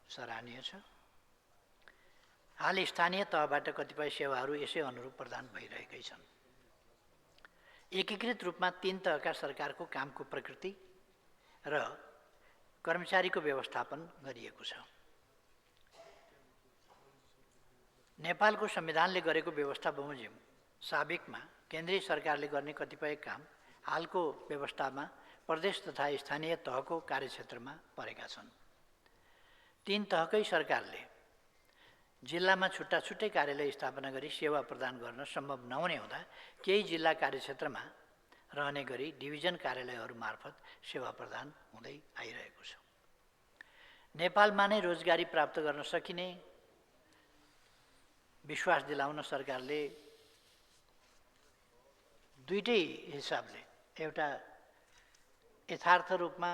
सराहनीय छ। हाल स्थानीय तहबाट कतिपय सेवाहरू यसै अनुरूप प्रदान भइरहेकै छन्। एकीकृत रूपमा 3 तहका सरकारको कामको प्रकृति र कर्मचारीको व्यवस्थापन गरिएको छ। नेपालको संविधानले गरेको व्यवस्था बमोजिम साबिकमा केन्द्रीय सरकारले गर्ने कतिपय काम हालको व्यवस्थामा प्रदेश तथा स्थानीय तहको कार्यक्षेत्रमा परेका छन्। 3 तहकै सरकारले जिल्लामा छुट्टा छुट्टै कार्यालय स्थापना गरी सेवा प्रदान गर्न सम्भव नहुने हुँदा केही जिल्ला कार्यक्षेत्रमा रहने गरी डिभिजन कार्यालयहरू मार्फत सेवा प्रदान हुँदै आइरहेको छ। नेपालमा नै रोजगारी प्राप्त गर्न सकिने विश्वास दिलाउन सरकारले दुईटै हिसाबले, एउटा यथार्थ रूपमा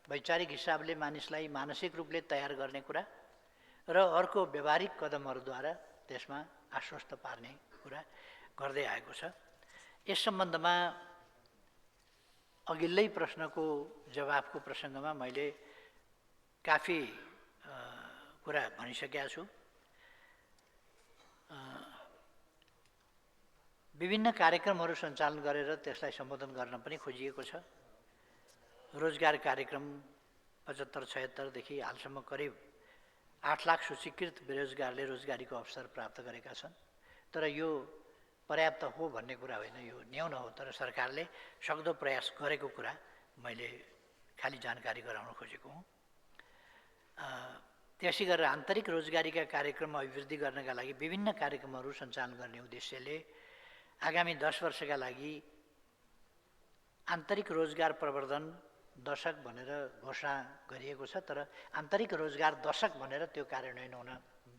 वैचारिक हिसाबले मानिसलाई मानसिक रूपले तयार गर्ने कुरा र अर्को व्यवहारिक कदमहरूद्वारा त्यसमा आश्वस्त पार्ने कुरा गर्दै आएको छ। यस सम्बन्धमा अघिल्लै प्रश्नको जवाफको प्रसङ्गमा मैले काफी कुरा भनिसकेका छु। विभिन्न कार्यक्रमहरू सञ्चालन गरेर त्यसलाई सम्बोधन गर्न पनि खोजिएको छ। रोजगार कार्यक्रम 75-76 देखि हालसम्म करिब 8 लाख सूचीकृत बेरोजगारले रोजगारीको अवसर प्राप्त गरेका छन्। तर यो पर्याप्त हो भन्ने कुरा होइन, यो न्यून हो। तर सरकारले सक्दो प्रयास गरेको कुरा मैले खालि जानकारी गराउन खोजेको हुँ। त्यसै गरेर आन्तरिक रोजगारीका कार्यक्रम अभिवृद्धि गर्नका लागि विभिन्न कार्यक्रमहरू सञ्चालन गर्ने उद्देश्यले आगामी 10 वर्षका लागि आन्तरिक रोजगार प्रवर्धन दशक भनेर घोषणा गरिएको छ। तर आन्तरिक रोजगार दशक भनेर त्यो कार्यान्वयन हुन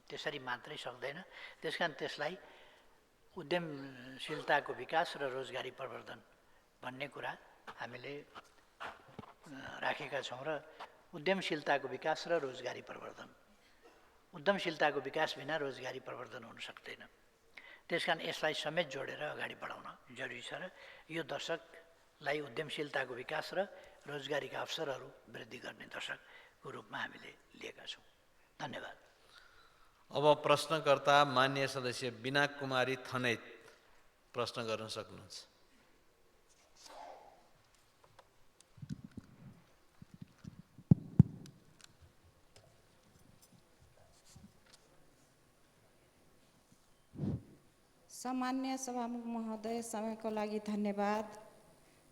त्यसरी मात्रै सक्दैन। त्यसकारण त्यसलाई उद्यमशीलताको विकास र रोजगारी प्रवर्धन भन्ने कुरा हामीले राखेका छौँ र उद्यमशीलताको विकास र रोजगारी प्रवर्धन, उद्यमशीलताको विकास बिना रोजगारी प्रवर्धन हुन सक्दैन। त्यसकारण यसलाई समेत जोडेर अगाडि बढाउन जरुरी छ र यो दशकलाई उद्यमशीलताको विकास र रोजगारीका अवसरहरू वृद्धि गर्ने दशकको रूपमा हामीले लिएका छौँ। धन्यवाद। अब प्रश्नकर्ता मान्य सदस्य बिना कुमारी थनैत प्रश्न गर्न सक्नुहुन्छ। सम्मान्य सभामुख महोदय, समयको लागि धन्यवाद।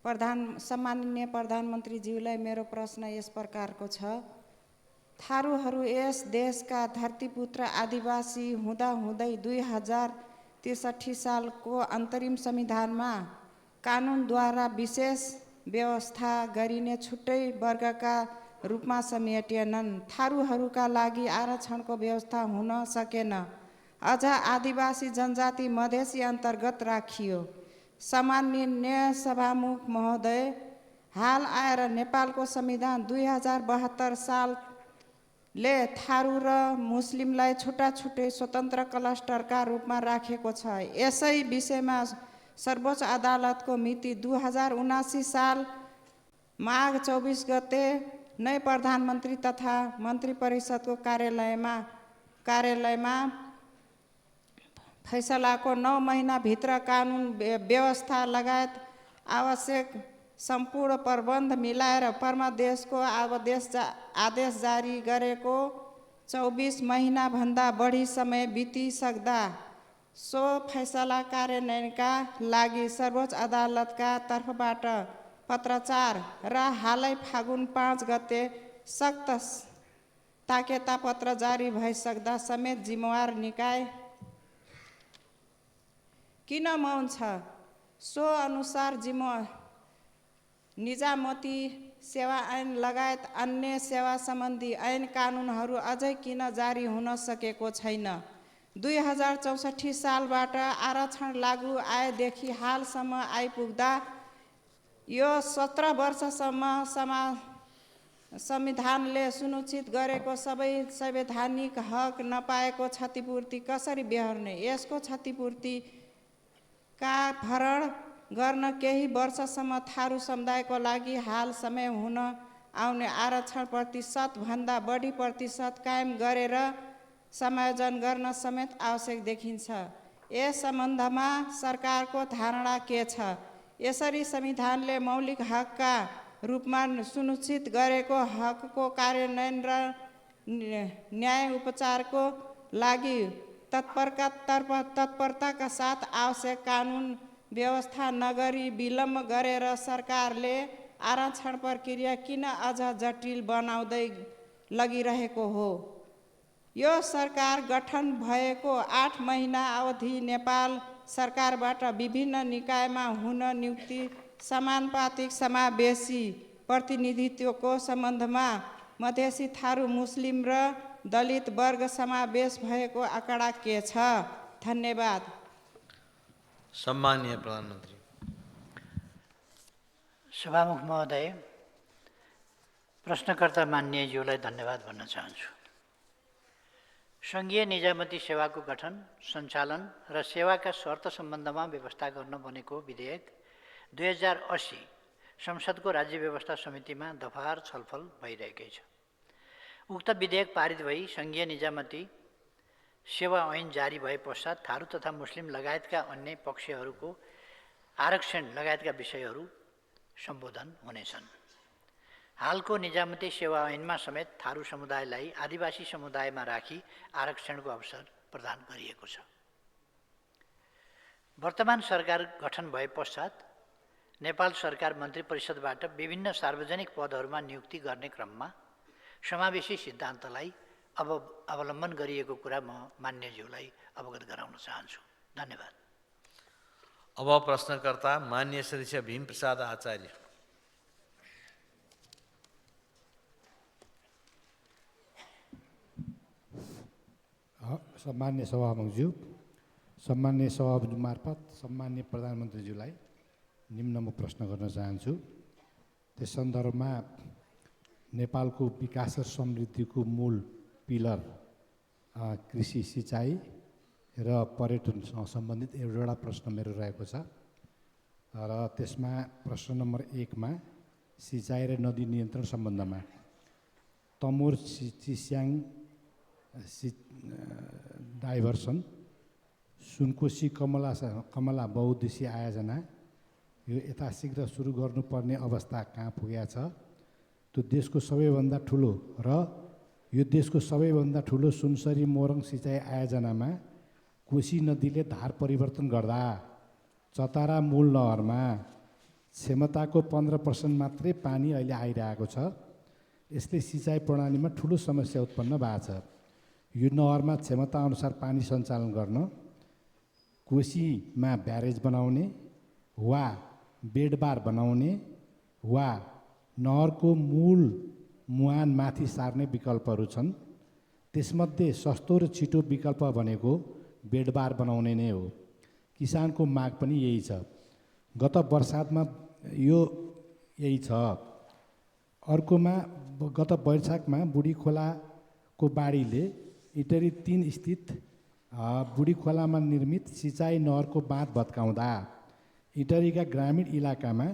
सम्माननीय प्रधानमन्त्रीज्यूलाई मेरो प्रश्न यस प्रकारको छ। थारूहरू यस देशका धरतीपुत्र आदिवासी हुँदाहुँदै 2063 सालको अन्तरिम संविधानमा कानुनद्वारा विशेष व्यवस्था गरिने छुट्टै वर्गका रूपमा समेटिएनन्। थारूहरूका लागि आरक्षणको व्यवस्था हुन सकेन। अझ आदिवासी जनजाति मधेसी अन्तर्गत राखियो। सम्माननीय सभामुख महोदय, हाल आएर नेपालको संविधान 2072 सालले थारू र मुस्लिमलाई छुट्टै स्वतन्त्र क्लस्टरका रूपमा राखेको छ। यसै विषयमा सर्वोच्च अदालतको मिति 2079 साल माघ 24 गते नै प्रधानमन्त्री तथा मन्त्री परिषदको कार्यालयमा फैसलाको 9 महिनाभित्र कानुन व्यवस्था लगायत आवश्यक सम्पूर्ण प्रबन्ध मिलाएर परमादेशको आदेश जारी गरेको 24 महिनाभन्दा बढी समय बितिसक्दा सो फैसला कार्यान्वयनका लागि सर्वोच्च अदालतका तर्फबाट पत्राचार र हालै फागुन 5 गते सक्त ताकेता पत्र जारी भइसक्दा समेत जिम्मेवार निकाय किन मौन छ? सो अनुसार निजामती सेवा ऐन लगायत अन्य सेवा सम्बन्धी ऐन कानुनहरू अझै किन जारी हुन सकेको छैन? 2064 सालबाट आरक्षण लागू आएदेखि हालसम्म आइपुग्दा यो 17 वर्षसम्म संविधानले सुनिश्चित गरेको सबै संवैधानिक हक नपाएको क्षतिपूर्ति कसरी बेहोर्ने? यसको क्षतिपूर्ति का भरण गर्न केही वर्षसम्म थारू समुदायको लागि हाल समय हुन आउने आरक्षण प्रतिशतभन्दा बढी प्रतिशत कायम गरेर समायोजन गर्न समेत आवश्यक देखिन्छ। यस सम्बन्धमा सरकारको धारणा के छ? यसरी संविधानले मौलिक हकका रूपमा सुनिश्चित गरेको हकको कार्यान्वयन र न्याय उपचारको लागि तत्परताका साथ आवश्यक कानुन व्यवस्था नगरी विलम्ब गरेर सरकारले आरक्षण प्रक्रिया किन अझ जटिल बनाउँदै लगिरहेको हो? यो सरकार गठन भएको 8 महिना अवधि नेपाल सरकारबाट विभिन्न निकायमा हुन नियुक्ति समानुपातिक समावेशी प्रतिनिधित्वको सम्बन्धमा मधेसी, थारू, मुस्लिम र दलित वर्ग समावेश भएको आँकडा के छ? धन्यवाद। सम्माननीय प्रधानमन्त्री। सभामुख महोदय, प्रश्नकर्ता मान्यज्यूलाई धन्यवाद भन्न चाहन्छु। सङ्घीय निजामती सेवाको गठन, सञ्चालन र सेवाका शर्त सम्बन्धमा व्यवस्था गर्न बनेको विधेयक 2080 संसदको राज्य व्यवस्था समितिमा दफार छलफल भइरहेकै छ। उक्त विधेयक पारित भई सङ्घीय निजामती सेवा ऐन जारी भए पश्चात थारू तथा मुस्लिम लगायतका अन्य पक्षहरूको आरक्षण लगायतका विषयहरू सम्बोधन हुनेछन्। हालको निजामती सेवा ऐनमा समेत थारू समुदायलाई आदिवासी समुदायमा राखी आरक्षणको अवसर प्रदान गरिएको छ। वर्तमान सरकार गठन भए पश्चात नेपाल सरकार मन्त्री परिषदबाट विभिन्न सार्वजनिक पदहरूमा नियुक्ति गर्ने क्रममा समावेशी सिद्धान्तलाई अब अवलम्बन गरिएको कुरा म मान्यज्यूलाई अवगत गराउन चाहन्छु। धन्यवाद। अब प्रश्नकर्ता मान्य सदस्य भीम प्रसाद आचार्य। सम्मान्य सभामुखज्यू, सम्मान्य सभामुख मार्फत सम्मान्य प्रधानमन्त्रीज्यूलाई निम्न म प्रश्न गर्न चाहन्छु। त्यस सन्दर्भमा नेपालको विकास र समृद्धिको मूल पिलर कृषि, सिँचाइ र पर्यटनसँग सम्बन्धित एउटा प्रश्न मेरो रहेको छ र त्यसमा प्रश्न नम्बर 1 मा सिँचाइ र नदी नियन्त्रण सम्बन्धमा तमोर चिस्याङ डाइभर्सन, सुनकोशी कमला बहुद्देशीय आयोजना यो यथाशीघ्र सुरु गर्नुपर्ने अवस्था कहाँ पुगेको छ? त्यो देशको सबैभन्दा ठुलो र यो देशको सबैभन्दा ठुलो सुनसरी मोरङ सिँचाइ आयोजनामा कोशी नदीले धार परिवर्तन गर्दा चतारा मूल नहरमा क्षमताको 15% मात्रै पानी अहिले आइरहेको छ। यसले सिँचाइ प्रणालीमा ठुलो समस्या उत्पन्न भएको छ। यो नहरमा क्षमता अनुसार पानी सञ्चालन गर्न कोशीमा ब्यारेज बनाउने वा बेडबार बनाउने वा नहरको मूल मुहान माथि सार्ने विकल्पहरू छन्। त्यसमध्ये सस्तो र छिटो विकल्प भनेको बेडबार बनाउने नै हो। किसानको माग पनि यही छ। गत बर्सातमा यो यही छ। अर्कोमा गत वैशाखमा बुढी खोलाको बाढीले इटरी 3 स्थित बुढी खोलामा निर्मित सिँचाइ नहरको बाँध भत्काउँदा इटरीका ग्रामीण इलाकामा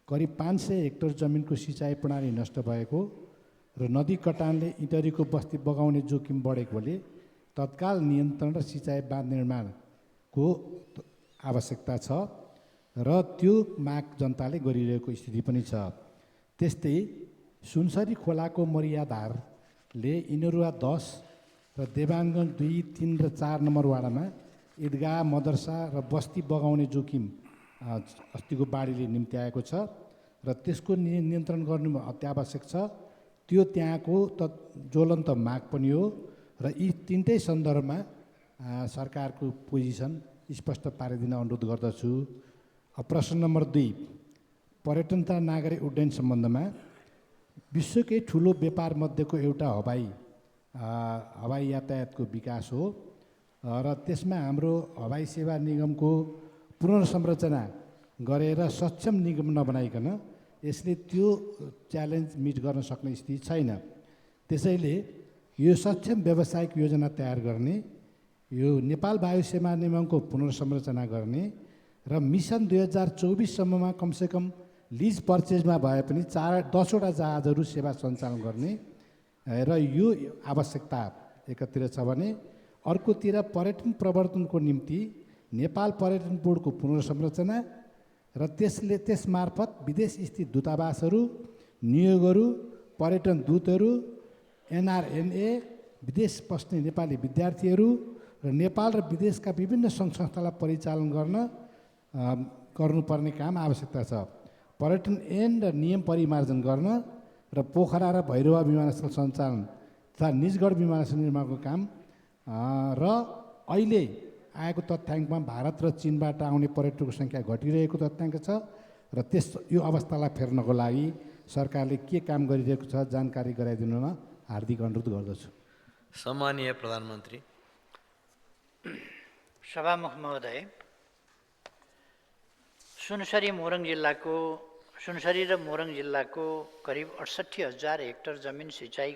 करिब 500 हेक्टर जमिनको सिँचाइ प्रणाली नष्ट भएको र नदी कटानले इटरीको बस्ती बगाउने जोखिम बढेकोले तत्काल नियन्त्रण र सिँचाइ बाँध निर्माणको आवश्यकता छ र त्यो माग जनताले गरिरहेको स्थिति पनि छ। त्यस्तै सुनसरी खोलाको मर्यादारले इनरुवा 10 र देवाङ्गन 2, 3 र 4 नम्बर वाडामा ईदगाह, मदरसा र बस्ती बगाउने जोखिम अस्तिको बाढीले निम्त्याएको छ र त्यसको नियन्त्रण गर्नु अत्यावश्यक छ। त्यो त्यहाँको ज्वलन्त माग पनि हो र यी तीनटै सन्दर्भमा सरकारको पोजिसन स्पष्ट पारिदिन अनुरोध गर्दछु। प्रश्न नम्बर 2 पर्यटन तथा नागरिक उड्डयन सम्बन्धमा विश्वकै ठुलो व्यापार मध्येको एउटा हवाई यातायातको विकास हो र त्यसमा हाम्रो हवाई सेवा निगमको पुनर्संरचना गरेर सक्षम निगम नबनाइकन यसले त्यो च्यालेन्ज मिट गर्न सक्ने स्थिति छैन। त्यसैले यो सक्षम व्यावसायिक योजना तयार गर्ने, यो नेपाल वायु सेवा निगमको पुनर्संरचना गर्ने र मिसन 2024 सम्ममा कमसेकम लिज पर्चेजमा भए पनि 10वटा जहाजहरू सेवा सञ्चालन गर्ने र यो आवश्यकता एकतिर छ भने अर्कोतिर पर्यटन प्रवर्धनको निम्ति नेपाल पर्यटन बोर्डको पुनर्संरचना र त्यसमार्फत विदेश स्थित दूतावासहरू, नियोगहरू, पर्यटन दूतहरू, NRNA, विदेश बस्ने नेपाली विद्यार्थीहरू र नेपाल र विदेशका विभिन्न सङ्घ संस्थालाई परिचालन गर्नुपर्ने काम आवश्यकता छ। पर्यटन ऐन र नियम परिमार्जन गर्न र पोखरा र भैरवा विमानस्थल सञ्चालन तथा निजगढ विमानस्थल निर्माणको काम र अहिले आएको तथ्याङ्कमा भारत र चीनबाट आउने पर्यटकको सङ्ख्या घटिरहेको तथ्याङ्क छ र यो अवस्थालाई फेर्नको लागि सरकारले के काम गरिरहेको छ जानकारी गराइदिनुमा हार्दिक अनुरोध गर्दछु। सम्मानीय प्रधानमन्त्री। सभामुख महोदय, सुनसरी र मोरङ जिल्लाको करिब 68,000 हेक्टर जमिन सिँचाइ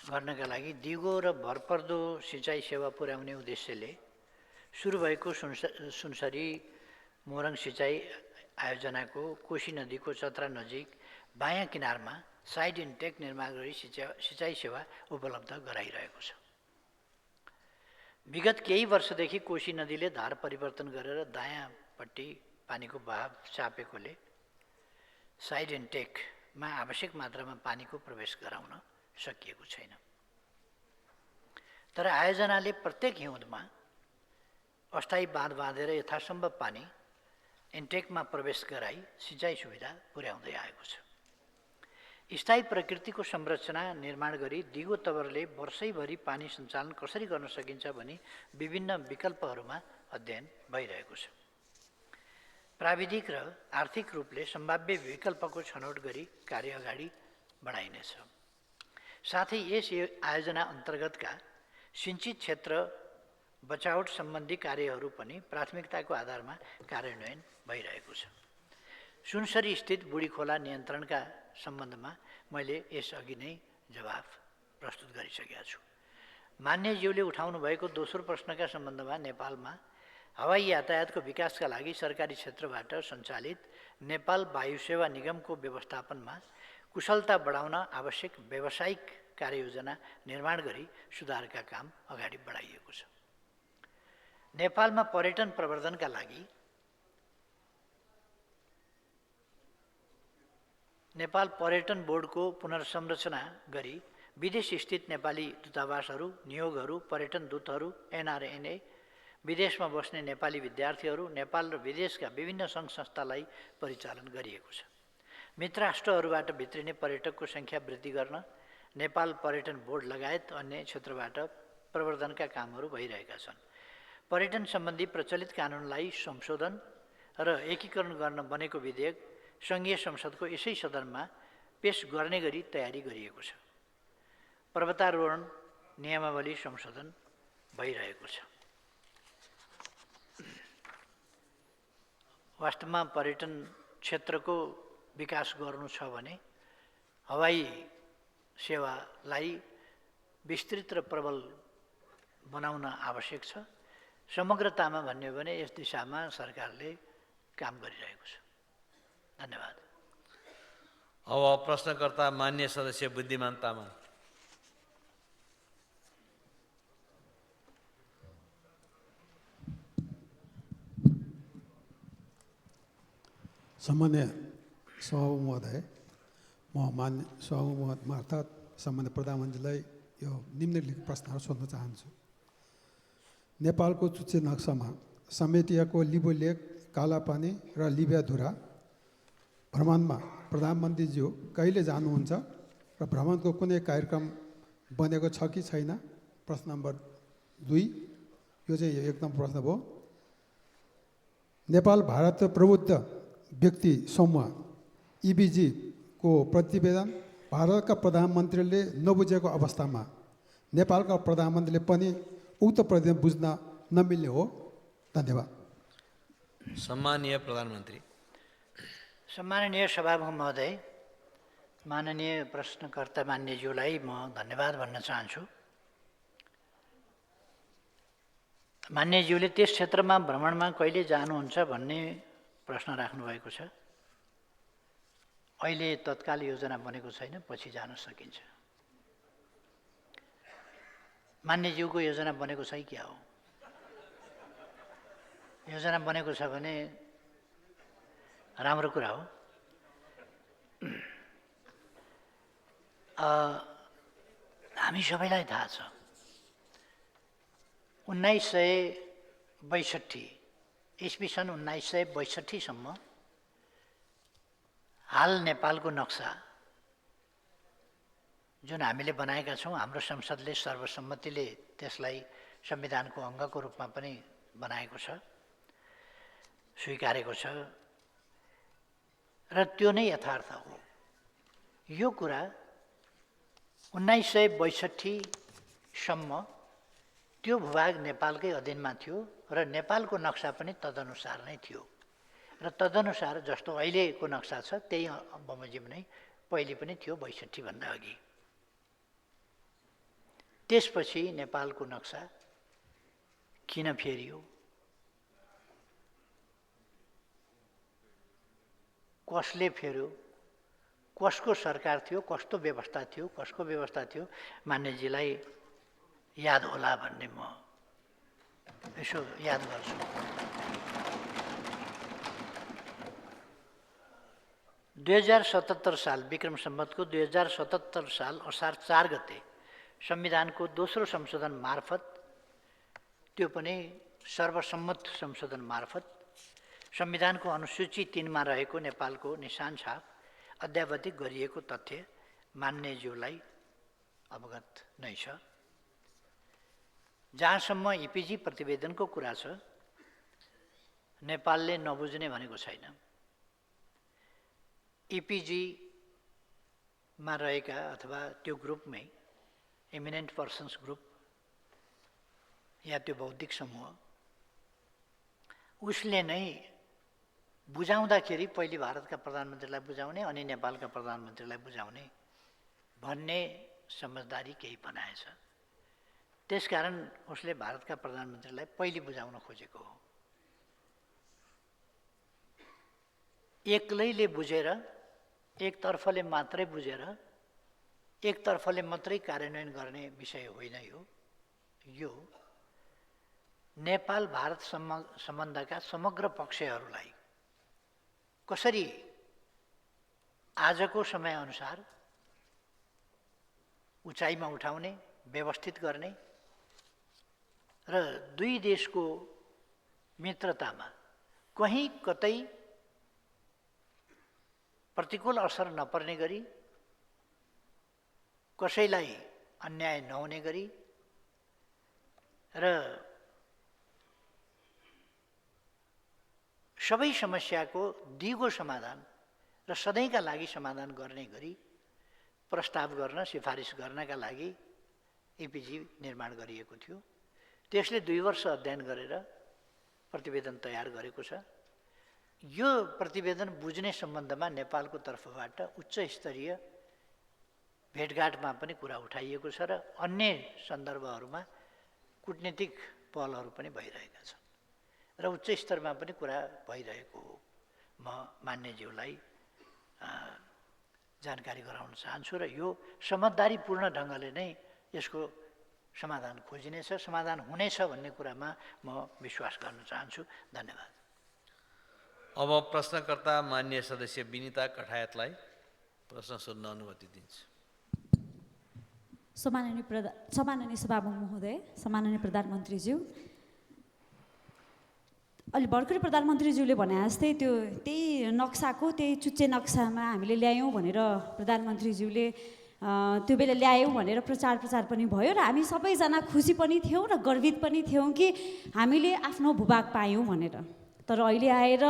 गर्नका लागि दिगो र भरपर्दो सिँचाइ सेवा पुर्याउने उद्देश्यले सुरु भएको सुनसरी मोरङ सिँचाइ आयोजनाको कोशी नदीको चतरा नजिक बायाँ किनारमा साइड इन्टेक निर्माण गरी सिँचाइ सेवा उपलब्ध गराइरहेको छ। विगत केही वर्षदेखि कोशी नदीले धार परिवर्तन गरेर दायाँपट्टि पानीको बहाव चापेकोले साइड इन्टेकमा आवश्यक मात्रामा पानीको प्रवेश गराउन सकिएको छैन। तर आयोजनाले प्रत्येक हिउँदमा अस्थायी बाँध बाँधेर यथासम्भव पानी इन्टेकमा प्रवेश गराई सिँचाइ सुविधा पुर्याउँदै आएको छ। स्थायी प्रकृतिको संरचना निर्माण गरी दिगो तवरले वर्षैभरि पानी सञ्चालन कसरी गर्न सकिन्छ भनी विभिन्न विकल्पहरूमा अध्ययन भइरहेको छ। प्राविधिक र आर्थिक रूपले सम्भाव्य विकल्पको छनौट गरी कार्य अगाडि बढाइनेछ। साथै यस आयोजना अन्तर्गतका सिञ्चित क्षेत्र बचावट सम्बन्धी कार्यहरू पनि प्राथमिकताको आधारमा कार्यान्वयन भइरहेको छ। सुनसरी स्थित बुढीखोला नियन्त्रणका सम्बन्धमा मैले यसअघि नै जवाफ प्रस्तुत गरिसकेका छु। मान्यज्यूले उठाउनु भएको दोस्रो प्रश्नका सम्बन्धमा नेपालमा हवाई यातायातको विकासका लागि सरकारी क्षेत्रबाट सञ्चालित नेपाल वायु सेवा निगमको व्यवस्थापनमा कुशलता बढाउन आवश्यक व्यावसायिक कार्ययोजना निर्माण गरी सुधारका काम अगाडि बढाइएको छ। नेपालमा पर्यटन प्रवर्धनका लागि नेपाल पर्यटन बोर्डको पुनर्संरचना गरी विदेश स्थित नेपाली दूतावासहरू, नियोगहरू, पर्यटन दूतहरू, एनआरएनए, विदेशमा बस्ने नेपाली विद्यार्थीहरू, नेपाल र विदेशका विभिन्न सङ्घ संस्थालाई परिचालन गरिएको छ। मित्र राष्ट्रहरूबाट भित्रिने पर्यटकको सङ्ख्या वृद्धि गर्न नेपाल पर्यटन बोर्ड लगायत अन्य क्षेत्रबाट प्रवर्धनका कामहरू भइरहेका छन्। पर्यटन सम्बन्धी प्रचलित कानुनलाई संशोधन र एकीकरण गर्न बनेको विधेयक सङ्घीय संसदको यसै सदनमा पेश गर्ने गरी तयारी गरिएको छ। पर्वतारोहण नियमावली संशोधन भइरहेको छ। वास्तवमा पर्यटन क्षेत्रको विकास गर्नु छ भने हवाई सेवालाई विस्तृत र प्रबल बनाउन आवश्यक छ। समग्रतामा भन्ने हो भने यस दिशामा सरकारले काम गरिरहेको छ। धन्यवाद। अब प्रश्नकर्ता मान्य सदस्य बुद्धिमान तामाङ। सामान्य सभामुख महोदय, म मान्य सभामुख मार्फत सामान्य प्रधानमन्त्रीलाई यो निम्नलिखित प्रश्नहरू सोध्न चाहन्छु। नेपालको चुच्चे नक्सामा समेटिएको लिबोलेक, कालापानी र लिबियाधुरा भ्रमणमा प्रधानमन्त्रीज्यू कहिले जानुहुन्छ र भ्रमणको कुनै कार्यक्रम बनेको छ कि छैन? प्रश्न नम्बर 2, यो चाहिँ एकदम प्रश्न भयो। नेपाल भारत प्रबुद्ध व्यक्ति समूह इबिजी को प्रतिवेदन भारतका प्रधानमन्त्रीले नबुझेको अवस्थामा नेपालका प्रधानमन्त्रीले पनि उक्त प्रतिवेदन बुझ्न नमिल्ने हो? धन्यवाद। सम्मानीय प्रधानमन्त्री। सम्माननीय सभामुख महोदय, माननीय प्रश्नकर्ता मान्यज्यूलाई म धन्यवाद भन्न चाहन्छु। मान्यज्यूले त्यस क्षेत्रमा भ्रमणमा कहिले जानुहुन्छ भन्ने प्रश्न राख्नुभएको छ। अहिले तत्काल योजना बनेको छैन, पछि जान सकिन्छ। मान्यज्यूको योजना बनेको छ कि क्या हो? योजना बनेको छ भने राम्रो कुरा हो। हामी सबैलाई थाहा छ 1962 ईस्वी सन् 1962 सम्म हाल नेपालको नक्सा जुन हामीले बनाएका छौँ, हाम्रो संसदले सर्वसम्मतिले त्यसलाई संविधानको अङ्गको रूपमा पनि बनाएको छ, स्वीकारेको छ र त्यो नै यथार्थ हो। यो कुरा 1962 सम्म त्यो भूभाग नेपालकै अधीनमा थियो र नेपालको नक्सा पनि तदनुसार नै थियो र तदनुसार जस्तो अहिलेको नक्सा छ त्यही बमोजिम नै पहिले पनि थियो 62 भन्दा अघि। त्यसपछि नेपालको नक्सा किन फेरियो? कसले फेर्यो? कसको सरकार थियो? कस्तो व्यवस्था थियो? कसको व्यवस्था थियो? मान्यजीलाई याद होला भन्ने म यसो याद गर्छु। 2077 साल विक्रम सम्वतको 2077 साल असार 4 गते संविधानको दोस्रो संशोधन मार्फत, त्यो पनि सर्वसम्मत संशोधन मार्फत संविधानको अनुसूची 3मा रहेको नेपालको निशान छाप अद्यावधिक गरिएको तथ्य मान्यज्यूलाई अवगत नै छ। जहाँसम्म इपिजी प्रतिवेदनको कुरा छ, नेपालले नबुझ्ने भनेको छैन। इपिजीमा रहेका अथवा त्यो ग्रुपमै एमिनेन्ट पर्सन्स ग्रुप या त्यो बौद्धिक समूह उसले नै बुझाउँदाखेरि पहिले भारतका प्रधानमन्त्रीलाई बुझाउने अनि नेपालका प्रधानमन्त्रीलाई बुझाउने भन्ने समझदारी केही बनाएछ। त्यसकारण उसले भारतका प्रधानमन्त्रीलाई पहिले बुझाउन खोजेको हो। एक्लैले बुझेर, एकतर्फले मात्रै बुझेर, एकतर्फले मात्रै कार्यान्वयन गर्ने विषय होइन यो नेपाल भारत सम्बन्धका समग्र पक्षहरूलाई कसरी आजको समयअनुसार उचाइमा उठाउने, व्यवस्थित गर्ने र दुई देशको मित्रतामा कहीँ कतै प्रतिकूल असर नपर्ने गरी, कसैलाई अन्याय नहुने गरी र सबै समस्याको दिगो समाधान र सधैँका लागि समाधान गर्ने गरी प्रस्ताव गर्न, सिफारिस गर्नका लागि इपिजी निर्माण गरिएको थियो। त्यसले 2 वर्ष अध्ययन गरेर प्रतिवेदन तयार गरेको छ। यो प्रतिवेदन बुझ्ने सम्बन्धमा नेपालको तर्फबाट उच्च स्तरीय भेटघाटमा पनि कुरा उठाइएको छ र अन्य सन्दर्भहरूमा कूटनीतिक पहलहरू पनि भइरहेका छन् र उच्च स्तरमा पनि कुरा भइरहेको हो। म मान्यज्यूलाई जानकारी गराउन चाहन्छु र यो समझदारीपूर्ण ढङ्गले नै यसको समाधान खोजिनेछ, समाधान हुनेछ भन्ने कुरामा म विश्वास गर्न चाहन्छु। धन्यवाद। अब प्रश्नकर्ता मान्य सदस्य विनिता कठायतलाई प्रश्न सोध्न अनुमति दिन्छु। सम्माननीय सभामुख महोदय, सम्माननीय प्रधानमन्त्रीज्यू, अलि भर्खरै प्रधानमन्त्रीज्यूले भने जस्तै त्यही नक्साको त्यही चुच्चे नक्सामा हामीले ल्यायौँ भनेर प्रधानमन्त्रीज्यूले त्यो बेला ल्यायौँ भनेर प्रचार पनि भयो र हामी सबैजना खुसी पनि थियौँ र गर्वित पनि थियौँ कि हामीले आफ्नो भूभाग पायौँ भनेर। तर अहिले आएर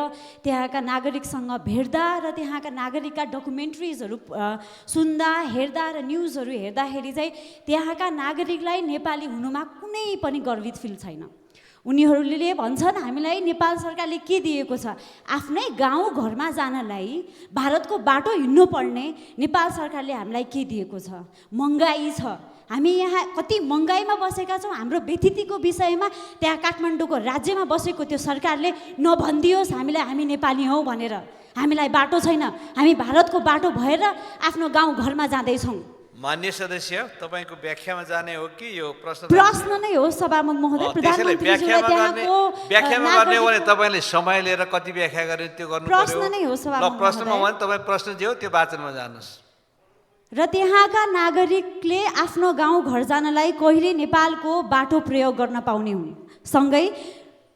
त्यहाँका नागरिकसँग भेट्दा र त्यहाँका नागरिकका डकुमेन्ट्रिजहरू सुन्दा, हेर्दा र न्युजहरू हेर्दाखेरि चाहिँ त्यहाँका नागरिकलाई नेपाली हुनुमा कुनै पनि गर्वित फिल छैन। उनीहरूले भन्छन् हामीलाई नेपाल सरकारले के दिएको छ, आफ्नै गाउँ घरमा जानलाई भारतको बाटो हिँड्नु पर्ने नेपाल सरकारले हामीलाई के दिएको छ? महँगाई छ, हामी यहाँ कति महँगाईमा बसेका छौँ। हाम्रो व्यथितिको विषयमा त्यहाँ काठमाडौँको राज्यमा बसेको त्यो सरकारले नभनिदियोस् हामीलाई हामी नेपाली हौँ भनेर। हामीलाई बाटो छैन, हामी भारतको बाटो भएर आफ्नो गाउँ घरमा जाँदैछौँ। मान्य सदस्य, तपाईँको व्याख्यामा जाने हो कि यो प्रश्न नै हो सभामुख महोदय? व्याख्यामा गर्ने हो भने तपाईँले समय लिएर कति व्याख्या गर्ने त्यो गर्नु पर्यो। प्रश्न नै हो सभामुख महोदय। प्रश्नमा भने तपाईँ प्रश्न जे हो त्यो वाचनमा जानुहोस्। र त्यहाँका नागरिकले आफ्नो गाउँ घर जानलाई कहिले नेपालको बाटो प्रयोग गर्न पाउने हुन्। सँगै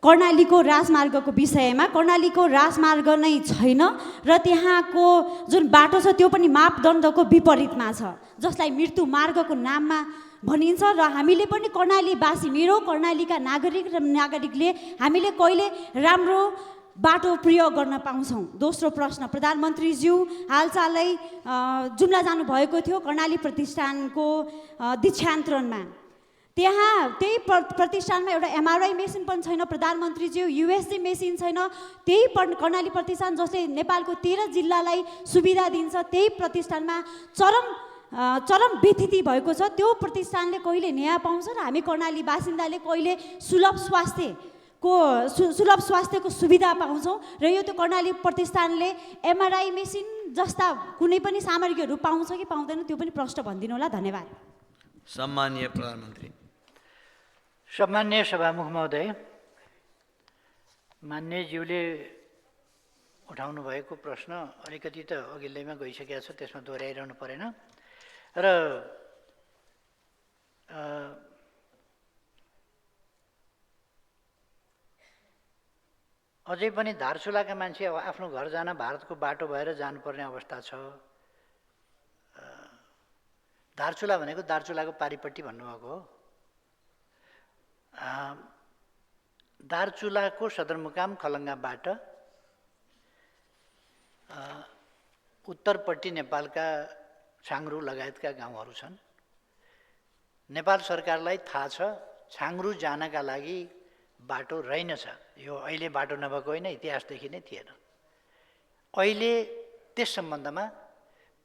कर्णालीको राजमार्गको विषयमा कर्णालीको राजमार्ग नै छैन र त्यहाँको जुन बाटो छ त्यो पनि मापदण्डको विपरीतमा छ, जसलाई मृत्यु मार्गको नाममा भनिन्छ। र हामीले पनि कर्णालीवासी, मेरो कर्णालीका नागरिकले हामीले कहिले राम्रो बाटो प्रयोग गर्न पाउँछौँ। दोस्रो प्रश्न, प्रधानमन्त्रीज्यू हालचालै जुम्ला जानुभएको थियो कर्णाली प्रतिष्ठानको दीक्षान्तरणमा। त्यहाँ त्यही प्रतिष्ठानमा एउटा एमआरआई मेसिन पनि छैन प्रधानमन्त्रीज्यू, युएसजी मेसिन छैन। त्यही कर्णाली प्रतिष्ठान जसले नेपालको 13 जिल्लालाई सुविधा दिन्छ, त्यही प्रतिष्ठानमा चरम व्यथिति भएको छ। त्यो प्रतिष्ठानले कहिले न्याय पाउँछ र हामी कर्णाली बासिन्दाले कहिले सुलभ स्वास्थ्यको सुविधा पाउँछौँ। र यो त्यो कर्णाली प्रतिष्ठानले एमआरआई मेसिन जस्ता कुनै पनि सामग्रीहरू पाउँछ कि पाउँदैन त्यो पनि प्रश्न भनिदिनु होला। धन्यवाद। सम्माननीय प्रधानमन्त्री। सम्मान्य सभामुख महोदय, मान्यज्यूले उठाउनु भएको प्रश्न अलिकति त अघिल्लैमा गइसकेको छ, त्यसमा दोहोऱ्याइरहनु परेन। र अझै पनि धारचुलाका मान्छे आफ्नो घर जान भारतको बाटो भएर जानुपर्ने अवस्था छ। धारचुला भनेको दार्चुलाको पारिपट्टि भन्नुभएको हो। दार्चुलाको सदरमुकाम खलङ्गाबाट उत्तरपट्टि नेपालका छाङ्रु लगायतका गाउँहरू छन्। नेपाल सरकारलाई थाहा छ छाङ्रु जानका लागि बाटो रहेनछ। यो अहिले बाटो नभएको होइन, इतिहासदेखि नै थिएन। अहिले त्यस सम्बन्धमा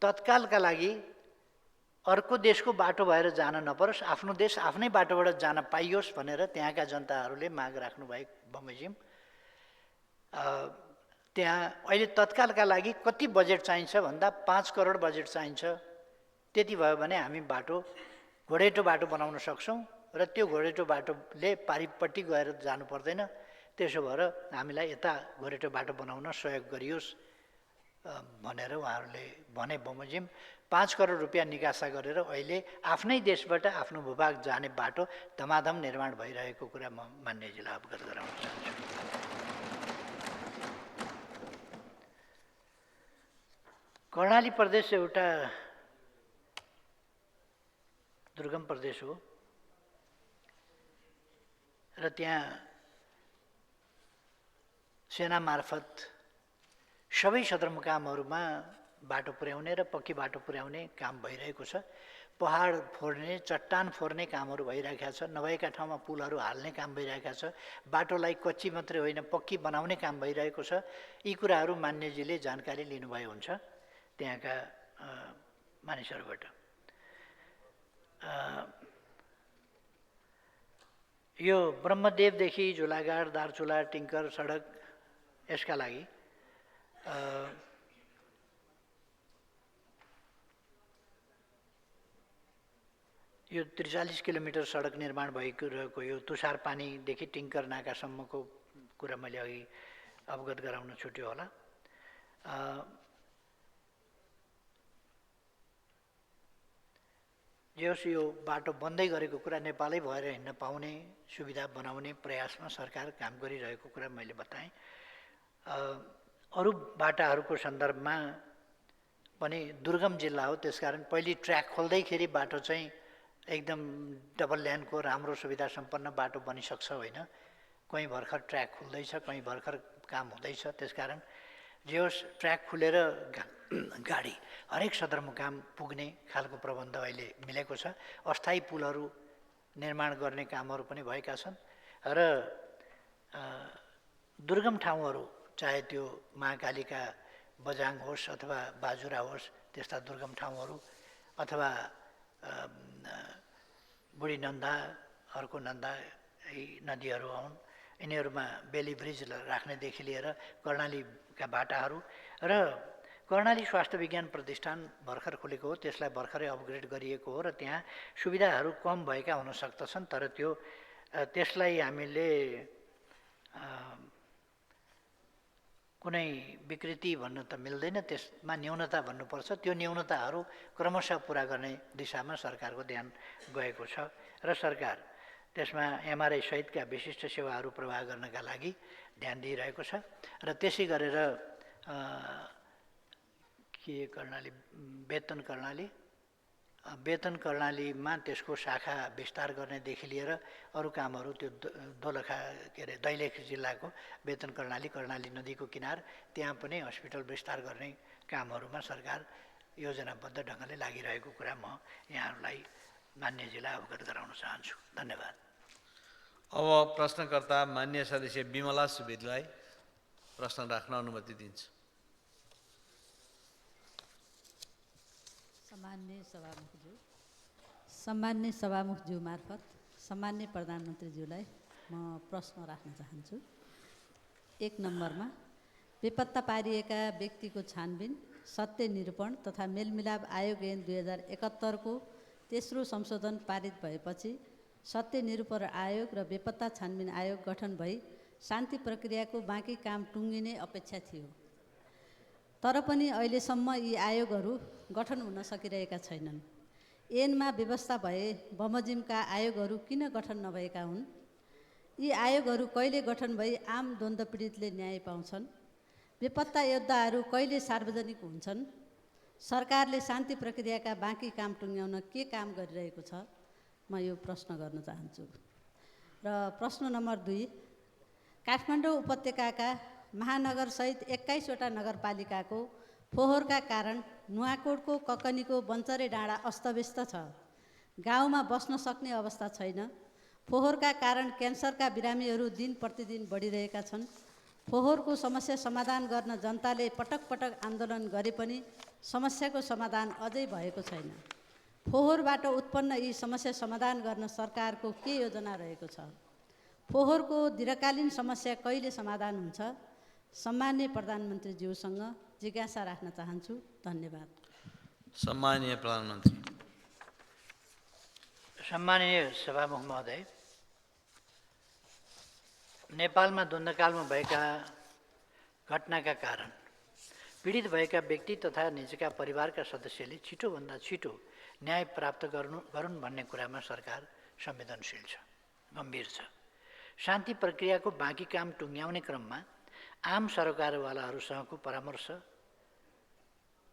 तत्कालका लागि अर्को देशको बाटो भएर जान नपरोस्, आफ्नो देश आफ्नै बाटोबाट जान पाइयोस् भनेर त्यहाँका जनताहरूले माग राख्नुभएको बमोजिम त्यहाँ अहिले तत्कालका लागि कति बजेट चाहिन्छ भन्दा 5 करोड बजेट चाहिन्छ। त्यति भयो भने हामी घोडेटो बाटो बनाउन सक्छौँ र त्यो घोडेटो बाटोले पारिपट्टि गएर जानु पर्दैन। त्यसो भएर हामीलाई यता घोडेटो बाटो बनाउन सहयोग गरियोस् भनेर उहाँहरूले भने बमोजिम। 5 करोड रुपियाँ निकासा गरेर अहिले आफ्नै देशबाट आफ्नो भूभाग जाने बाटो धमाधम निर्माण भइरहेको कुरा म मान्यजीलाई अवगत गराउन चाहन्छु। कर्णाली प्रदेश एउटा दुर्गम प्रदेश हो र त्यहाँ सेना मार्फत सबै सदरमुकामहरूमा बाटो पुर्याउने र पक्की बाटो पुर्याउने काम भइरहेको छ। पहाड फोर्ने, चट्टान फोर्ने कामहरू भइरहेका छ। नभएका ठाउँमा पुलहरू हाल्ने काम भइरहेका छ। बाटोलाई कच्ची मात्रै होइन पक्की बनाउने काम भइरहेको छ। यी कुराहरू मान्यजीले जानकारी लिनुभयो हुन्छ त्यहाँका मानिसहरूबाट। यो ब्रह्मदेवदेखि झुलागाड, दार्चुला, टिङ्कर सडक यसका लागि यो 43 किलोमिटर सडक निर्माण भएको रहेको यो तुषार पानीदेखि टिङ्कर नाकासम्मको कुरा मैले अघि अवगत गराउन छुट्यो होला। जस यो बाटो बन्दै गरेको कुरा नेपालै भएर हिँड्न पाउने सुविधा बनाउने प्रयासमा सरकार काम गरिरहेको कुरा मैले बताएँ। अरू बाटाहरूको सन्दर्भमा पनि दुर्गम जिल्ला हो, त्यसकारण पहिले ट्र्याक खोल्दैखेरि बाटो चाहिँ एकदम डबल ल्यानको राम्रो सुविधा सम्पन्न बाटो बनिसक्छ होइन। कहीँ भर्खर ट्र्याक खुल्दैछ, कहीँ भर्खर काम हुँदैछ। त्यसकारण जे होस् ट्र्याक खुलेर गाडी हरेक सदरमुकाम पुग्ने खालको प्रबन्ध अहिले मिलेको छ। अस्थायी पुलहरू निर्माण गर्ने कामहरू पनि भएका छन् र दुर्गम ठाउँहरू चाहे त्यो महाकालीका बजाङ होस् अथवा बाजुरा होस्, त्यस्ता दुर्गम ठाउँहरू अथवा बुढी नन्दा, अर्को नन्दा यी नदीहरू हुन्, यिनीहरूमा बेली ब्रिज राख्नेदेखि लिएर कर्णालीका बाटाहरू र कर्णाली स्वास्थ्य विज्ञान प्रतिष्ठान भर्खर खुलेको हो, त्यसलाई भर्खरै अपग्रेड गरिएको हो र त्यहाँ सुविधाहरू कम भएका हुन सक्दछन्। तर त्यसलाई हामीले कुनै विकृति भन्नु त मिल्दैन, त्यसमा न्यूनता भन्नुपर्छ। त्यो न्यूनताहरू क्रमशः पुरा गर्ने दिशामा सरकारको ध्यान गएको छ र सरकार त्यसमा एमआरआई सहितका विशिष्ट सेवाहरू प्रवाह गर्नका लागि ध्यान दिइरहेको छ। र त्यसै गरेर वेतन कर्णालीमा त्यसको शाखा विस्तार गर्नेदेखि लिएर अरू कामहरू त्यो दैलेख जिल्लाको वेतन कर्णाली नदीको किनार त्यहाँ पनि हस्पिटल विस्तार गर्ने कामहरूमा सरकार योजनाबद्ध ढङ्गले लागिरहेको कुरा म यहाँहरूलाई मान्यजीलाई अवगत गराउन चाहन्छु। धन्यवाद। अब प्रश्नकर्ता मान्य सदस्य बिमला सुवेदीलाई प्रश्न राख्न अनुमति दिन्छु। सम्मान्य सभामुखज्यू मार्फत सम्मान्य प्रधानमन्त्रीज्यूलाई म प्रश्न राख्न चाहन्छु। 1 नम्बरमा बेपत्ता पारिएका व्यक्तिको छानबिन, सत्य निरूपण तथा मेलमिलाप आयोग ऐन 2071 को तेस्रो संशोधन पारित भएपछि सत्य निरूपण आयोग र बेपत्ता छानबिन आयोग गठन भई शान्ति प्रक्रियाको बाँकी काम टुङ्गिने अपेक्षा थियो। तर पनि अहिलेसम्म यी आयोगहरू गठन हुन सकिरहेका छैनन्। ऐनमा व्यवस्था भए बमोजिमका आयोगहरू किन गठन नभएका हुन्? यी आयोगहरू कहिले गठन भई आम द्वन्द्व पीडितले न्याय पाउँछन्? बेपत्ता योद्धाहरू कहिले सार्वजनिक हुन्छन्? सरकारले शान्ति प्रक्रियाका बाँकी काम टुङ्ग्याउन के काम गरिरहेको छ? म यो प्रश्न गर्न चाहन्छु। र प्रश्न नम्बर 2, काठमाडौँ उपत्यकाका महानगरसहित 21वटा नगरपालिकाको फोहोरका कारण नुवाकोटको ककनीको बन्चरे डाँडा अस्तव्यस्त छ। गाउँमा बस्न सक्ने अवस्था छैन। फोहोरका कारण क्यान्सरका बिरामीहरू दिन प्रतिदिन बढिरहेका छन्। फोहोरको समस्या समाधान गर्न जनताले पटक पटक आन्दोलन गरे पनि समस्याको समाधान अझै भएको छैन। फोहोरबाट उत्पन्न यी समस्या समाधान गर्न सरकारको के योजना रहेको छ? फोहोरको दीर्घकालीन समस्या कहिले समाधान हुन्छ? सम्माननीय प्रधानमन्त्रीज्यूसँग जिज्ञासा राख्न चाहन्छु। धन्यवाद। सम्माननीय प्रधानमन्त्री। सम्माननीय सभामुख महोदय, नेपालमा द्वन्द्वकालमा भएका घटनाका कारण पीडित भएका व्यक्ति तथा निजका परिवारका सदस्यले छिटोभन्दा छिटो न्याय प्राप्त गरून् भन्ने कुरामा सरकार संवेदनशील छ, गम्भीर छ। शान्ति प्रक्रियाको बाँकी काम टुङ्ग्याउने क्रममा आम सरोकारवालाहरूसँगको